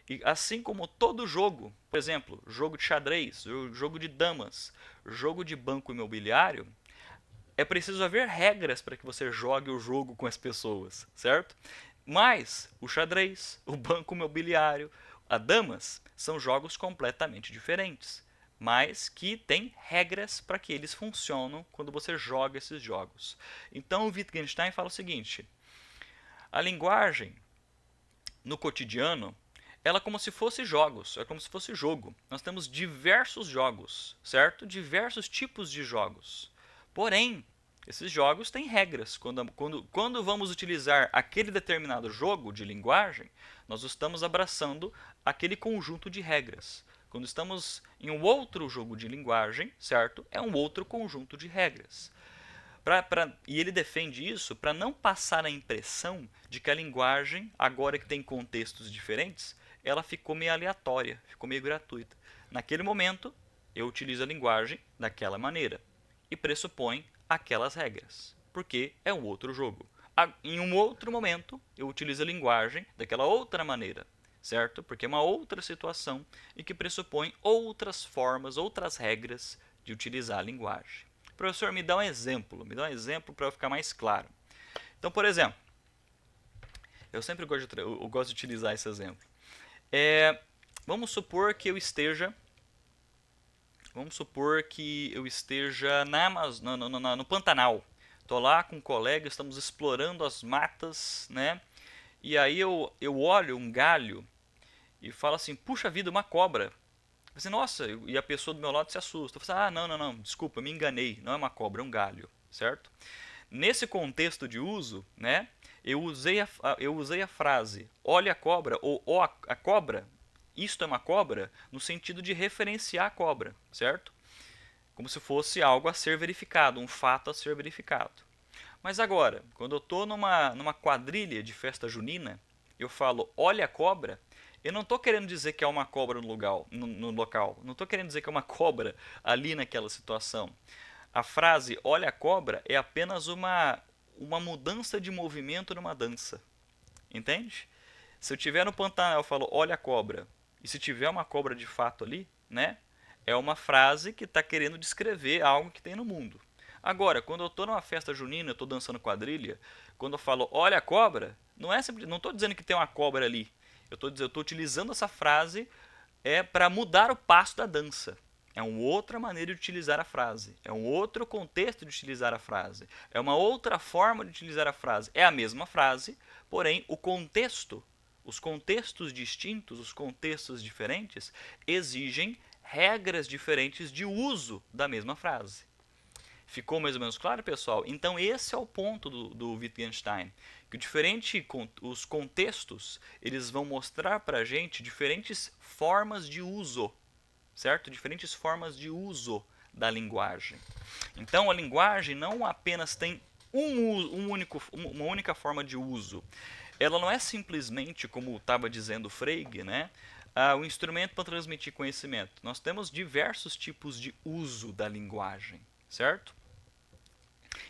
e assim como todo jogo, por exemplo, jogo de xadrez, jogo de damas, jogo de banco imobiliário, é preciso haver regras para que você jogue o jogo com as pessoas, certo? Mas o xadrez, o banco imobiliário, a damas são jogos completamente diferentes, mas que têm regras para que eles funcionem quando você joga esses jogos. Então o Wittgenstein fala o seguinte: a linguagem no cotidiano ela é como se fosse jogos, é como se fosse jogo. Nós temos diversos jogos, certo? Diversos tipos de jogos. Porém, esses jogos têm regras. Quando vamos utilizar aquele determinado jogo de linguagem, nós estamos abraçando aquele conjunto de regras. Quando estamos em um outro jogo de linguagem, certo? É um outro conjunto de regras. E ele defende isso para não passar a impressão de que a linguagem, agora que tem contextos diferentes, ela ficou meio aleatória, ficou meio gratuita. Naquele momento, eu utilizo a linguagem daquela maneira e pressupõe aquelas regras, porque é um outro jogo. Em um outro momento, eu utilizo a linguagem daquela outra maneira, certo? Porque é uma outra situação e que pressupõe outras formas, outras regras de utilizar a linguagem. Professor, me dá um exemplo para ficar mais claro. Então, por exemplo, eu sempre gosto de utilizar esse exemplo. Vamos supor que eu esteja no Pantanal. Estou lá com um colega, estamos explorando as matas, né? E aí eu olho um galho e falo assim, puxa vida, uma cobra. Assim, nossa, e a pessoa do meu lado se assusta. Eu falo assim, não, desculpa, me enganei, não é uma cobra, é um galho, certo? Nesse contexto de uso, né, eu usei a frase olha a cobra ou ó a cobra, isto é uma cobra, no sentido de referenciar a cobra, certo? Como se fosse algo a ser verificado, um fato a ser verificado. Mas agora, quando eu estou numa quadrilha de festa junina, eu falo olha a cobra, eu não estou querendo dizer que é uma cobra no local. Não estou querendo dizer que é uma cobra ali naquela situação. A frase olha a cobra é apenas uma mudança de movimento numa dança. Entende? Se eu tiver no Pantanal eu falo olha a cobra, e se tiver uma cobra de fato ali, né? É uma frase que está querendo descrever algo que tem no mundo. Agora, quando eu estou numa festa junina, eu estou dançando quadrilha, quando eu falo olha a cobra, não estou dizendo que tem uma cobra ali. Eu estou utilizando essa frase para mudar o passo da dança. É uma outra maneira de utilizar a frase. É um outro contexto de utilizar a frase. É uma outra forma de utilizar a frase. É a mesma frase, porém o contexto, os contextos distintos, os contextos diferentes, exigem regras diferentes de uso da mesma frase. Ficou mais ou menos claro, pessoal? Então esse é o ponto do Wittgenstein, que os contextos eles vão mostrar para a gente diferentes formas de uso, certo? Diferentes formas de uso da linguagem. Então a linguagem não apenas tem uma única forma de uso. Ela não é simplesmente, como estava dizendo Frege, né? O instrumento para transmitir conhecimento. Nós temos diversos tipos de uso da linguagem, certo?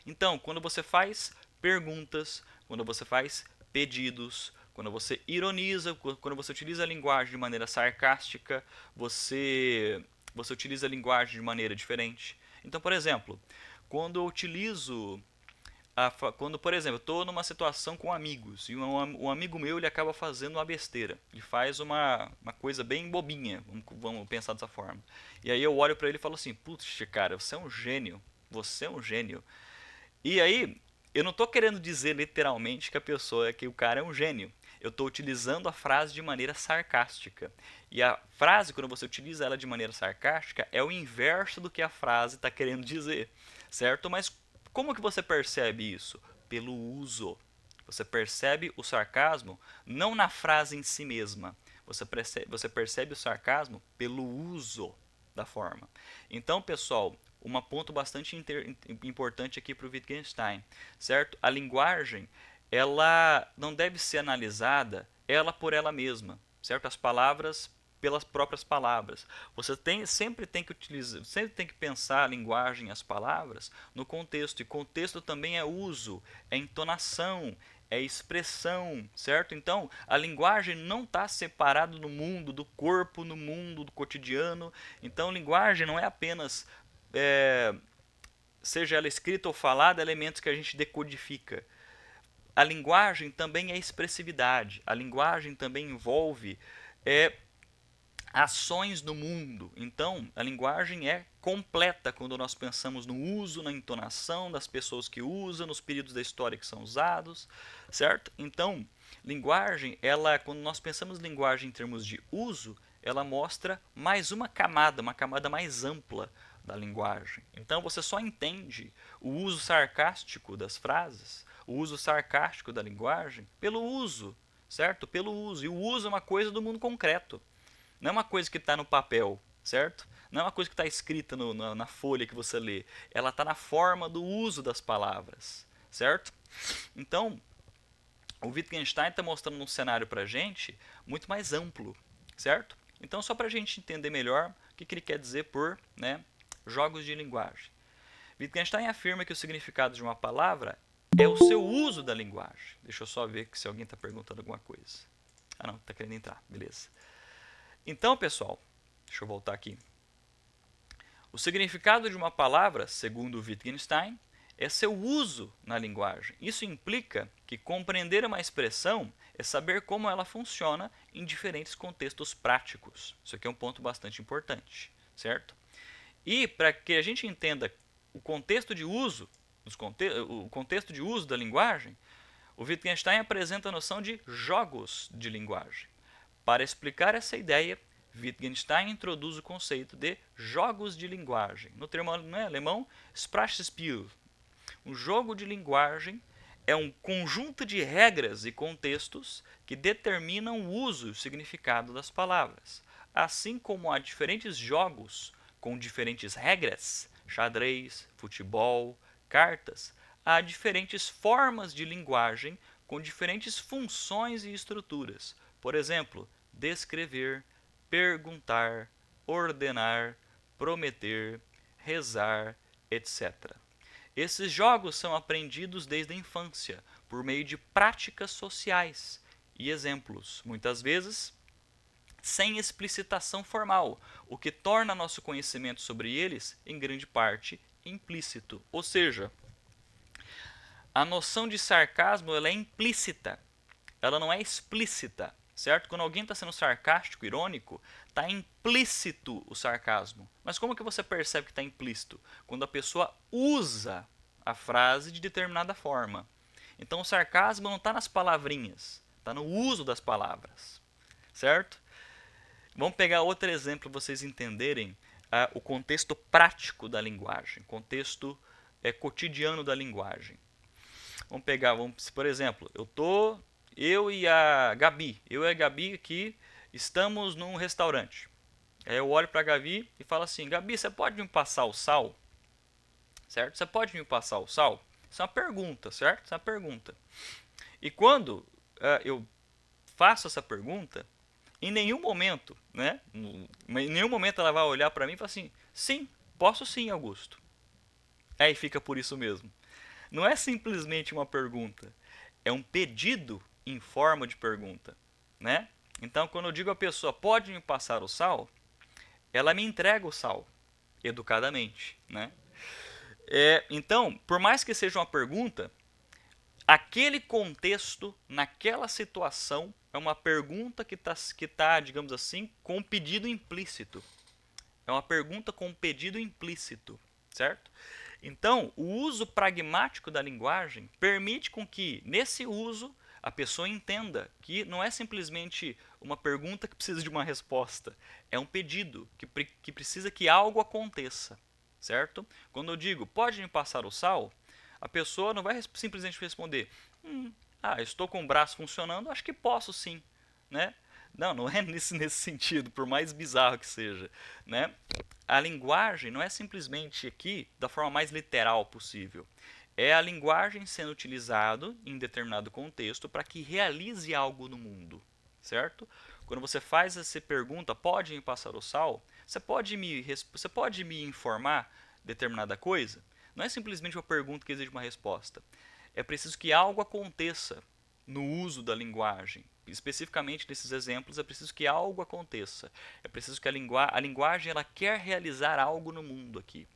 Então, quando você faz perguntas, quando você faz pedidos, quando você ironiza, quando você utiliza a linguagem de maneira sarcástica, você utiliza a linguagem de maneira diferente. Então, por exemplo, quando eu utilizo quando, por exemplo, eu estou numa situação com amigos e um amigo meu ele acaba fazendo uma besteira, ele faz uma coisa bem bobinha, vamos pensar dessa forma. E aí eu olho para ele e falo assim, putz, cara, você é um gênio, você é um gênio. E aí, eu não estou querendo dizer literalmente que o cara é um gênio. Eu estou utilizando a frase de maneira sarcástica. E a frase, quando você utiliza ela de maneira sarcástica, é o inverso do que a frase está querendo dizer, certo? Mas como que você percebe isso? Pelo uso. Você percebe o sarcasmo não na frase em si mesma. Você percebe o sarcasmo pelo uso da forma. Então, pessoal, um ponto bastante importante aqui para o Wittgenstein, certo? A linguagem, ela não deve ser analisada ela por ela mesma, certo? As palavras pelas próprias palavras. Sempre tem que pensar a linguagem, as palavras no contexto. E contexto também é uso, é entonação, é expressão, certo? Então, a linguagem não está separada do mundo, do corpo, no mundo, do cotidiano. Então, linguagem não é apenas, seja ela escrita ou falada, elementos que a gente decodifica. A linguagem também é expressividade. A linguagem também envolve ações no mundo. Então, a linguagem é completa quando nós pensamos no uso, na entonação das pessoas que usam, nos períodos da história que são usados, certo? Então, Linguagem, quando nós pensamos em linguagem em termos de uso, ela mostra mais uma camada mais ampla da linguagem. Então você só entende o uso sarcástico das frases, o uso sarcástico da linguagem, pelo uso, certo? Pelo uso. E o uso é uma coisa do mundo concreto. Não é uma coisa que está no papel, certo? Não é uma coisa que está escrita na folha que você lê. Ela está na forma do uso das palavras, certo? Então, o Wittgenstein está mostrando um cenário para a gente muito mais amplo, certo? Então, só para a gente entender melhor o que ele quer dizer por, né, jogos de linguagem. Wittgenstein afirma que o significado de uma palavra é o seu uso da linguagem. Deixa eu só ver se alguém está perguntando alguma coisa. Ah, não, está querendo entrar, beleza. Então, pessoal, deixa eu voltar aqui. O significado de uma palavra, segundo Wittgenstein, é seu uso na linguagem. Isso implica que compreender uma expressão é saber como ela funciona em diferentes contextos práticos. Isso aqui é um ponto bastante importante, certo? E para que a gente entenda o contexto de uso, o contexto de uso da linguagem, o Wittgenstein apresenta a noção de jogos de linguagem. Para explicar essa ideia, Wittgenstein introduz o conceito de jogos de linguagem. No termo alemão, Sprachspiel. Um jogo de linguagem é um conjunto de regras e contextos que determinam o uso e o significado das palavras. Assim como há diferentes jogos com diferentes regras, xadrez, futebol, cartas, há diferentes formas de linguagem com diferentes funções e estruturas. Por exemplo, descrever, perguntar, ordenar, prometer, rezar, etc. Esses jogos são aprendidos desde a infância, por meio de práticas sociais e exemplos, muitas vezes sem explicitação formal, o que torna nosso conhecimento sobre eles, em grande parte, implícito. Ou seja, a noção de sarcasmo ela é implícita, ela não é explícita, certo? Quando alguém está sendo sarcástico, irônico, está implícito o sarcasmo. Mas como que você percebe que está implícito? Quando a pessoa usa a frase de determinada forma. Então o sarcasmo não está nas palavrinhas, está no uso das palavras, certo? Vamos pegar outro exemplo para vocês entenderem o contexto prático da linguagem, contexto cotidiano da linguagem. Vamos pegar, por exemplo, eu e a Gabi aqui estamos num restaurante. Aí eu olho para a Gabi e falo assim: Gabi, você pode me passar o sal? Certo? Você pode me passar o sal? Isso é uma pergunta, certo? Isso é uma pergunta. E quando eu faço essa pergunta, em nenhum momento, né? Em nenhum momento ela vai olhar para mim e falar assim: sim, posso sim, Augusto. Aí fica por isso mesmo. Não é simplesmente uma pergunta, é um pedido em forma de pergunta, né? Então, quando eu digo à pessoa, pode me passar o sal, ela me entrega o sal, educadamente, né? Então, por mais que seja uma pergunta, aquele contexto, naquela situação, é uma pergunta que tá, digamos assim, com um pedido implícito. É uma pergunta com um pedido implícito, certo? Então, o uso pragmático da linguagem permite com que, nesse uso, a pessoa entenda que não é simplesmente uma pergunta que precisa de uma resposta, é um pedido que precisa que algo aconteça, certo? Quando eu digo, pode me passar o sal, a pessoa não vai simplesmente responder, estou com o braço funcionando, acho que posso sim, né? Não é nesse sentido, por mais bizarro que seja, né? A linguagem não é simplesmente aqui da forma mais literal possível. É a linguagem sendo utilizada em determinado contexto para que realize algo no mundo, certo? Quando você faz essa pergunta, pode me passar o sal? Você pode me informar determinada coisa? Não é simplesmente uma pergunta que exige uma resposta. É preciso que algo aconteça no uso da linguagem. Especificamente nesses exemplos, é preciso que algo aconteça. É preciso que a linguagem ela quer realizar algo no mundo aqui,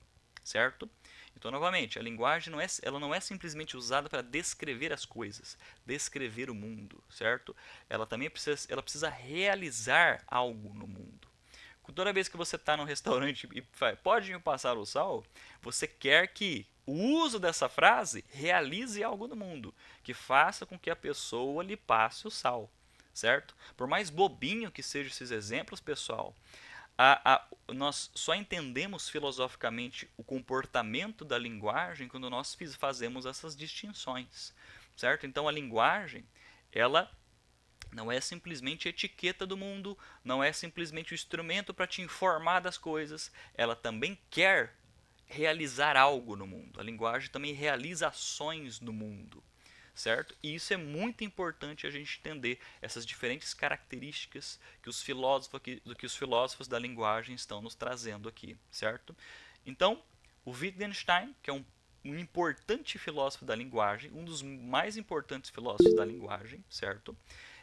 certo? Então, novamente, a linguagem ela não é simplesmente usada para descrever as coisas, descrever o mundo, certo? Ela também precisa realizar algo no mundo. Toda vez que você está num restaurante e fala, pode me passar o sal, você quer que o uso dessa frase realize algo no mundo, que faça com que a pessoa lhe passe o sal, certo? Por mais bobinho que sejam esses exemplos, pessoal, nós só entendemos filosoficamente o comportamento da linguagem quando nós fazemos essas distinções, certo? Então a linguagem, ela não é simplesmente a etiqueta do mundo, não é simplesmente o instrumento para te informar das coisas, ela também quer realizar algo no mundo. A linguagem também realiza ações no mundo, certo? E isso é muito importante a gente entender essas diferentes características que os filósofos da linguagem estão nos trazendo aqui, certo? Então, o Wittgenstein, que é um importante filósofo da linguagem, um dos mais importantes filósofos da linguagem, certo?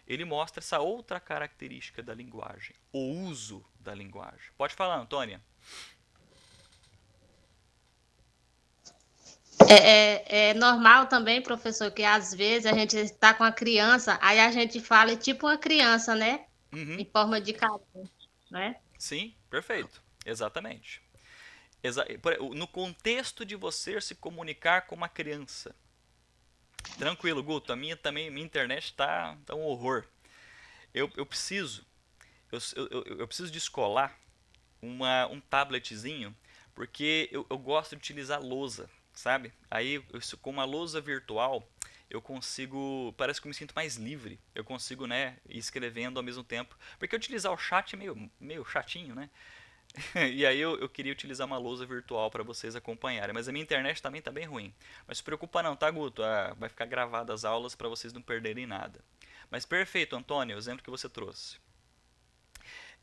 Ele mostra essa outra característica da linguagem, o uso da linguagem. Pode falar, Antônia. É normal também, professor, que às vezes a gente está com a criança, aí a gente fala tipo uma criança, né? Uhum. Em forma de carinho, né? Sim, perfeito. Exatamente. No contexto de você se comunicar com uma criança. Tranquilo, Guto, minha internet tá um horror. Eu preciso eu preciso descolar um tabletzinho, porque eu gosto de utilizar lousa, sabe? Aí, com uma lousa virtual, eu consigo, parece que eu me sinto mais livre. Eu consigo, né, ir escrevendo ao mesmo tempo. Porque utilizar o chat é meio chatinho, né? E aí eu queria utilizar uma lousa virtual para vocês acompanharem. Mas a minha internet também tá bem ruim. Mas se preocupa não, tá, Guto? Vai ficar gravadas as aulas para vocês não perderem nada. Mas perfeito, Antônio, o exemplo que você trouxe.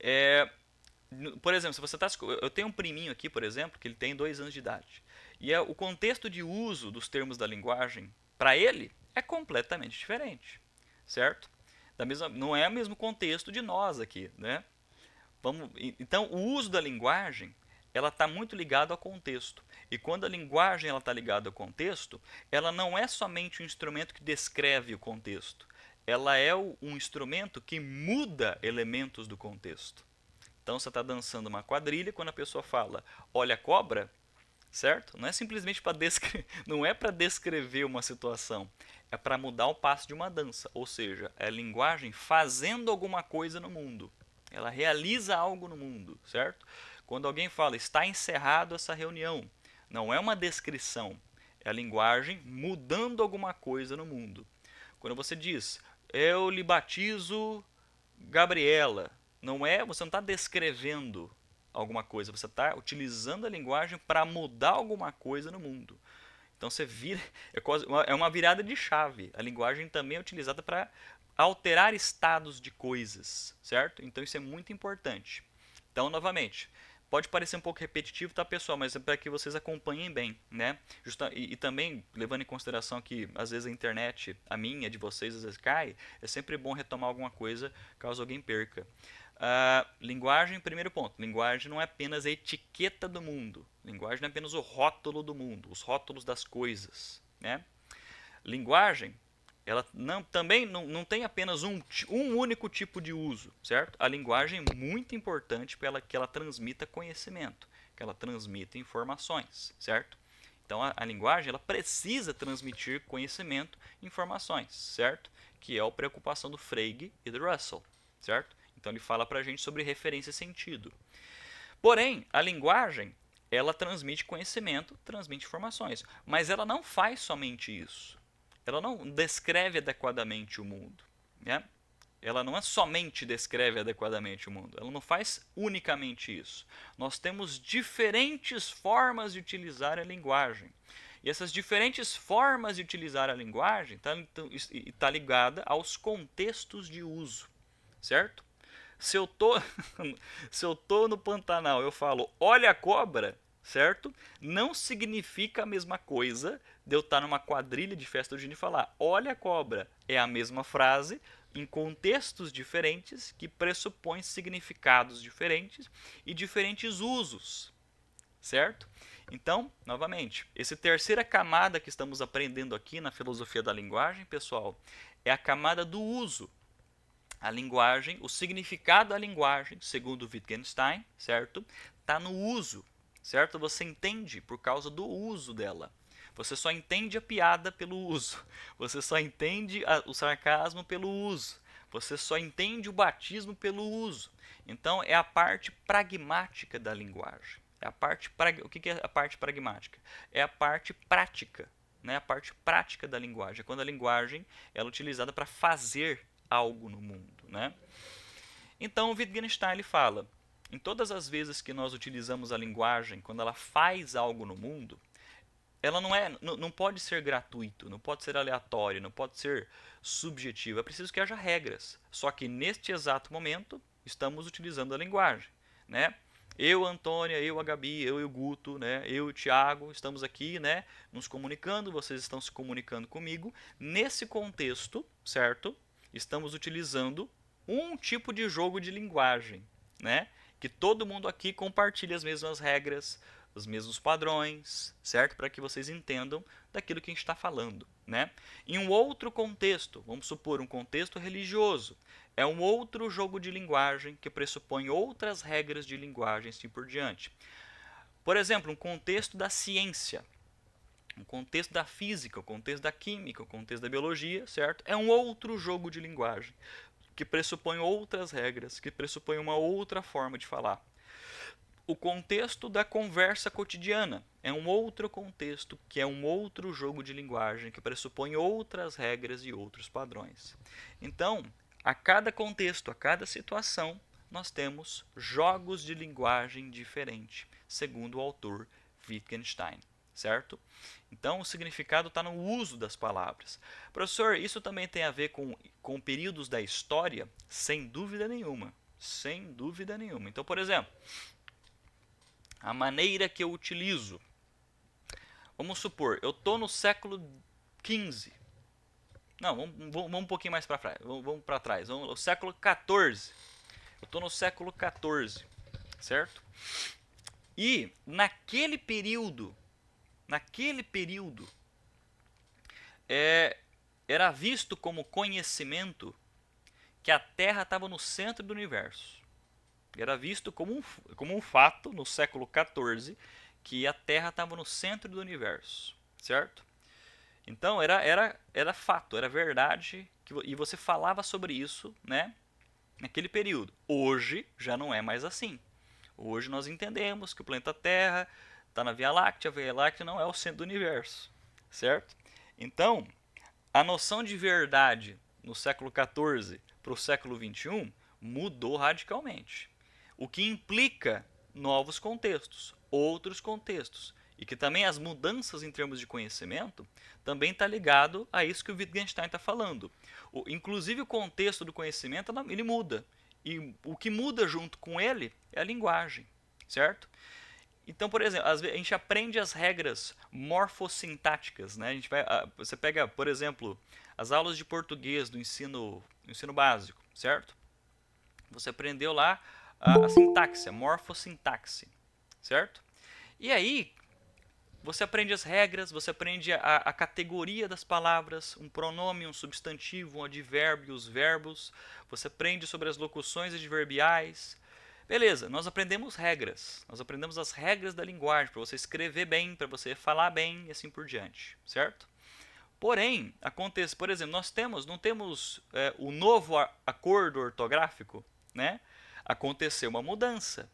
É, por exemplo, se você tá, eu tenho um priminho aqui, por exemplo, que ele tem 2 anos de idade. E o contexto de uso dos termos da linguagem, para ele, é completamente diferente, certo? Não é o mesmo contexto de nós aqui, né? Então, o uso da linguagem, ela está muito ligada ao contexto. E quando a linguagem está ligada ao contexto, ela não é somente um instrumento que descreve o contexto. Ela é um instrumento que muda elementos do contexto. Então, você está dançando uma quadrilha, quando a pessoa fala, olha a cobra, certo? Não é simplesmente para não é para descrever uma situação, é para mudar o passo de uma dança, ou seja, é a linguagem fazendo alguma coisa no mundo. Ela realiza algo no mundo, certo? Quando alguém fala está encerrado essa reunião, não é uma descrição, é a linguagem mudando alguma coisa no mundo. Quando você diz eu lhe batizo Gabriela, você não está descrevendo alguma coisa, você está utilizando a linguagem para mudar alguma coisa no mundo. Então você vira, é uma virada de chave. A linguagem também é utilizada para alterar estados de coisas, certo? Então isso é muito importante. Então, novamente, pode parecer um pouco repetitivo, tá, pessoal? Mas é para que vocês acompanhem bem, né? E também, levando em consideração que às vezes a internet, a minha, de vocês, às vezes cai, é sempre bom retomar alguma coisa caso alguém perca. Linguagem, primeiro ponto. Linguagem não é apenas a etiqueta do mundo. Linguagem não é apenas o rótulo do mundo, os rótulos das coisas, né? Linguagem, ela também não tem apenas um único tipo de uso, certo? A linguagem é muito importante para que ela transmita conhecimento, que ela transmita informações, certo? Então a linguagem ela precisa transmitir conhecimento e informações, certo? Que é a preocupação do Frege e do Russell, certo? Então ele fala para a gente sobre referência e sentido. Porém, a linguagem ela transmite conhecimento, transmite informações, mas ela não faz somente isso. Ela não descreve adequadamente o mundo, né? Ela não é somente descreve adequadamente o mundo, ela não faz unicamente isso. Nós temos diferentes formas de utilizar a linguagem. E essas diferentes formas de utilizar a linguagem tá ligada aos contextos de uso, certo? Se eu tô, se eu tô no Pantanal, eu falo, olha a cobra, certo? Não significa a mesma coisa de eu estar numa quadrilha de festa junina e falar, olha a cobra. É a mesma frase em contextos diferentes que pressupõem significados diferentes e diferentes usos, certo? Então, novamente, essa terceira camada que estamos aprendendo aqui na filosofia da linguagem, pessoal, é a camada do uso. A linguagem, o significado da linguagem, segundo Wittgenstein, certo? Está no uso, certo? Você entende por causa do uso dela. Você só entende a piada pelo uso. Você só entende o sarcasmo pelo uso. Você só entende o batismo pelo uso. Então é a parte pragmática da linguagem. O que é a parte pragmática? É a parte prática, né? A parte prática da linguagem. É quando a linguagem ela é utilizada para fazer algo no mundo, né? Então o Wittgenstein ele fala, em todas as vezes que nós utilizamos a linguagem, quando ela faz algo no mundo, ela não pode ser gratuito, não pode ser aleatório, não pode ser subjetivo. É preciso que haja regras. Só que neste exato momento estamos utilizando a linguagem, né? Eu, Antônia, eu, a Gabi, eu e o Guto, né? Eu e o Thiago, estamos aqui, né? Nos comunicando, vocês estão se comunicando comigo. Nesse contexto, certo? Estamos utilizando um tipo de jogo de linguagem, né? Que todo mundo aqui compartilha as mesmas regras, os mesmos padrões, certo? Para que vocês entendam daquilo que a gente está falando, né? Em um outro contexto, vamos supor um contexto religioso, é um outro jogo de linguagem que pressupõe outras regras de linguagem, assim por diante. Por exemplo, um contexto da ciência, um contexto da física, um contexto da química, um contexto da biologia, certo? É um outro jogo de linguagem que pressupõe outras regras, que pressupõe uma outra forma de falar. O contexto da conversa cotidiana é um outro contexto, que é um outro jogo de linguagem, que pressupõe outras regras e outros padrões. Então, a cada contexto, a cada situação, nós temos jogos de linguagem diferentes, segundo o autor Wittgenstein, certo? Então, o significado está no uso das palavras. Professor, isso também tem a ver com períodos da história? Sem dúvida nenhuma. Sem dúvida nenhuma. Então, por exemplo, a maneira que eu utilizo. Vamos supor, eu estou no século XV. Não, vamos um pouquinho mais para trás. Vamos para trás. Vamos no século XIV. Eu estou no século XIV, certo? E naquele período, era visto como conhecimento que a Terra estava no centro do universo. Era visto como um fato no século XIV que a Terra estava no centro do universo, certo? Então era fato, era verdade, e você falava sobre isso, né, naquele período. Hoje já não é mais assim. Hoje nós entendemos que o planeta Terra está na Via Láctea, a Via Láctea não é o centro do universo, certo? Então, a noção de verdade no século XIV para o século XXI mudou radicalmente, o que implica novos contextos, outros contextos, e que também as mudanças em termos de conhecimento também está ligado a isso que o Wittgenstein está falando. Inclusive o contexto do conhecimento ele muda, e o que muda junto com ele é a linguagem, certo? Então, por exemplo, a gente aprende as regras morfossintáticas, né? Você pega, por exemplo, as aulas de português do ensino básico, certo? Você aprendeu lá a sintaxe, a morfossintaxe, certo? E aí, você aprende as regras, você aprende a categoria das palavras, um pronome, um substantivo, um advérbio, os verbos, você aprende sobre as locuções adverbiais. Beleza, nós aprendemos regras, nós aprendemos as regras da linguagem, para você escrever bem, para você falar bem e assim por diante, certo? Porém, acontece, por exemplo, não temos o novo acordo ortográfico, né? Aconteceu uma mudança.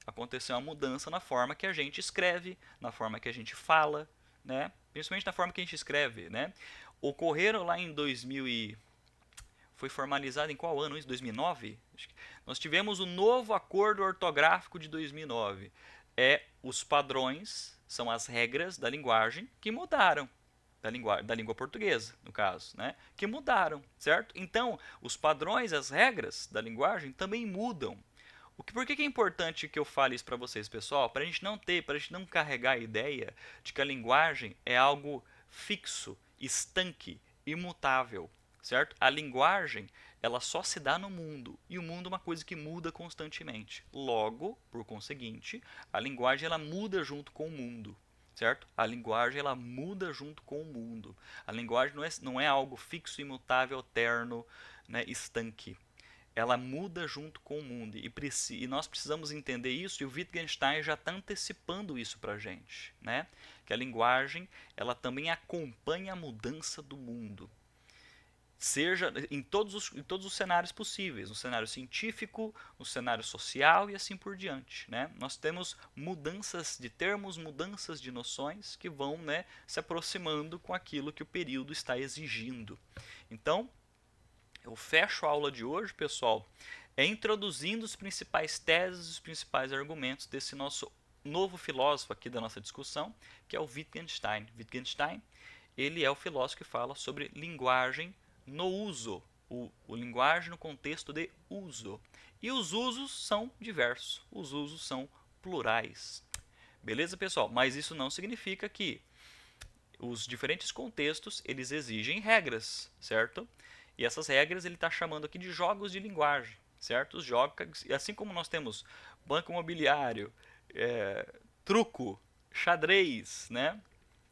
Aconteceu uma mudança na forma que a gente escreve, na forma que a gente fala, né? Principalmente na forma que a gente escreve, né? Ocorreram lá em 2000 e foi formalizado em qual ano isso? 2009? Nós tivemos o novo acordo ortográfico de 2009. Os padrões são as regras da linguagem que mudaram. Da língua portuguesa, no caso, né? Que mudaram, certo? Então, os padrões, as regras da linguagem também mudam. Por que é importante que eu fale isso para vocês, pessoal? Para a gente não carregar a ideia de que a linguagem é algo fixo, estanque, imutável, certo? A linguagem, ela só se dá no mundo, e o mundo é uma coisa que muda constantemente. Logo, por conseguinte, a linguagem ela muda junto com o mundo, certo? A linguagem ela muda junto com o mundo. A linguagem não é algo fixo, imutável, eterno, né, estanque. ela muda junto com o mundo. E nós precisamos entender isso, e o Wittgenstein já está antecipando isso para a gente, né? Que a linguagem ela também acompanha a mudança do mundo. Seja em todos os cenários possíveis, no cenário científico, no cenário social e assim por diante, né? Nós temos mudanças de termos, mudanças de noções que vão, né, se aproximando com aquilo que o período está exigindo. Então, eu fecho a aula de hoje, pessoal, introduzindo os principais teses, os principais argumentos desse nosso novo filósofo aqui da nossa discussão, que é o Wittgenstein. Wittgenstein, ele é o filósofo que fala sobre linguagem no uso, o linguagem no contexto de uso. E os usos são diversos, os usos são plurais. Beleza, pessoal? Mas isso não significa que os diferentes contextos eles exigem regras, certo? E essas regras ele está chamando aqui de jogos de linguagem, certo? Os jogos, assim como nós temos banco imobiliário, truco, xadrez, né?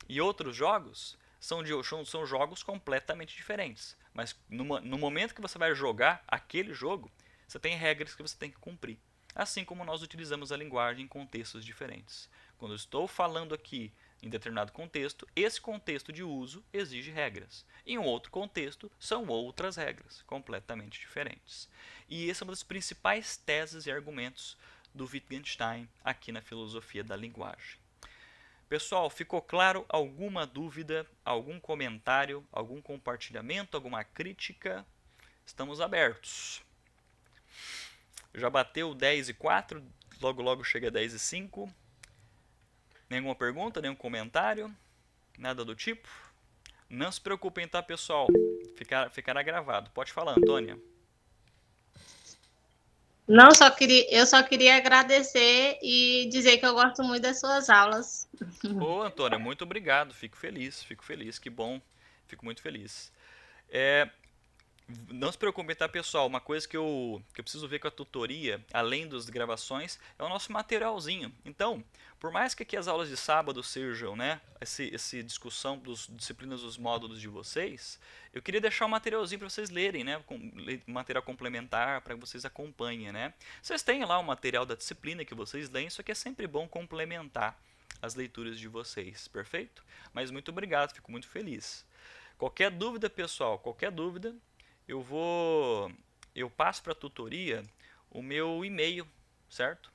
E outros jogos são jogos completamente diferentes. Mas no momento que você vai jogar aquele jogo, você tem regras que você tem que cumprir. Assim como nós utilizamos a linguagem em contextos diferentes. Quando eu estou falando aqui em determinado contexto, esse contexto de uso exige regras. Em um outro contexto, são outras regras, completamente diferentes. E essa é uma das principais teses e argumentos do Wittgenstein aqui na filosofia da linguagem. Pessoal, ficou claro? Alguma dúvida, algum comentário, algum compartilhamento, alguma crítica? Estamos abertos. Já bateu 10:04, logo logo chega 10:05. Nenhuma pergunta, nenhum comentário, nada do tipo? Não se preocupem, tá, pessoal? Ficará gravado. Pode falar, Antônia. Não, eu só queria agradecer e dizer que eu gosto muito das suas aulas. Ô, Antônia, muito obrigado. Fico feliz, que bom. Fico muito feliz. Não se preocupe, tá, pessoal? Uma coisa que eu preciso ver com a tutoria, além das gravações, é o nosso materialzinho. Então, por mais que aqui as aulas de sábado sejam, né, essa discussão das disciplinas dos módulos de vocês, eu queria deixar um materialzinho para vocês lerem, né, material complementar para que vocês acompanhem, né. Vocês têm lá o material da disciplina que vocês leem, só que é sempre bom complementar as leituras de vocês, perfeito? Mas muito obrigado, fico muito feliz. Qualquer dúvida, pessoal, qualquer dúvida, eu passo para a tutoria o meu e-mail, certo?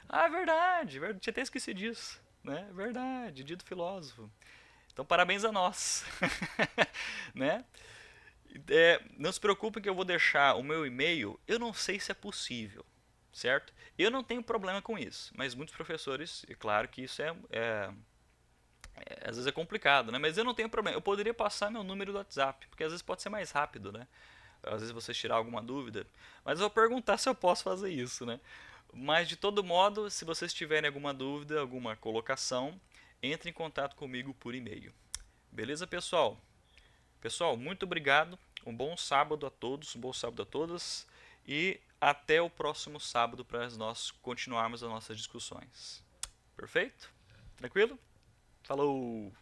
Ah, verdade, tinha até esquecido disso, né? Verdade, dia do filósofo. Então, parabéns a nós, né? Não se preocupe que eu vou deixar o meu e-mail, eu não sei se é possível, certo? Eu não tenho problema com isso, mas muitos professores, é claro que isso às vezes é complicado, né? Mas eu não tenho problema, eu poderia passar meu número do WhatsApp, porque às vezes pode ser mais rápido, né? Às vezes vocês tirar alguma dúvida, mas eu vou perguntar se eu posso fazer isso, né? Mas de todo modo, se vocês tiverem alguma dúvida, alguma colocação, entre em contato comigo por e-mail. Beleza, pessoal? Pessoal, muito obrigado. Um bom sábado a todos, um bom sábado a todas e até o próximo sábado para nós continuarmos as nossas discussões. Perfeito? Tranquilo? Falou!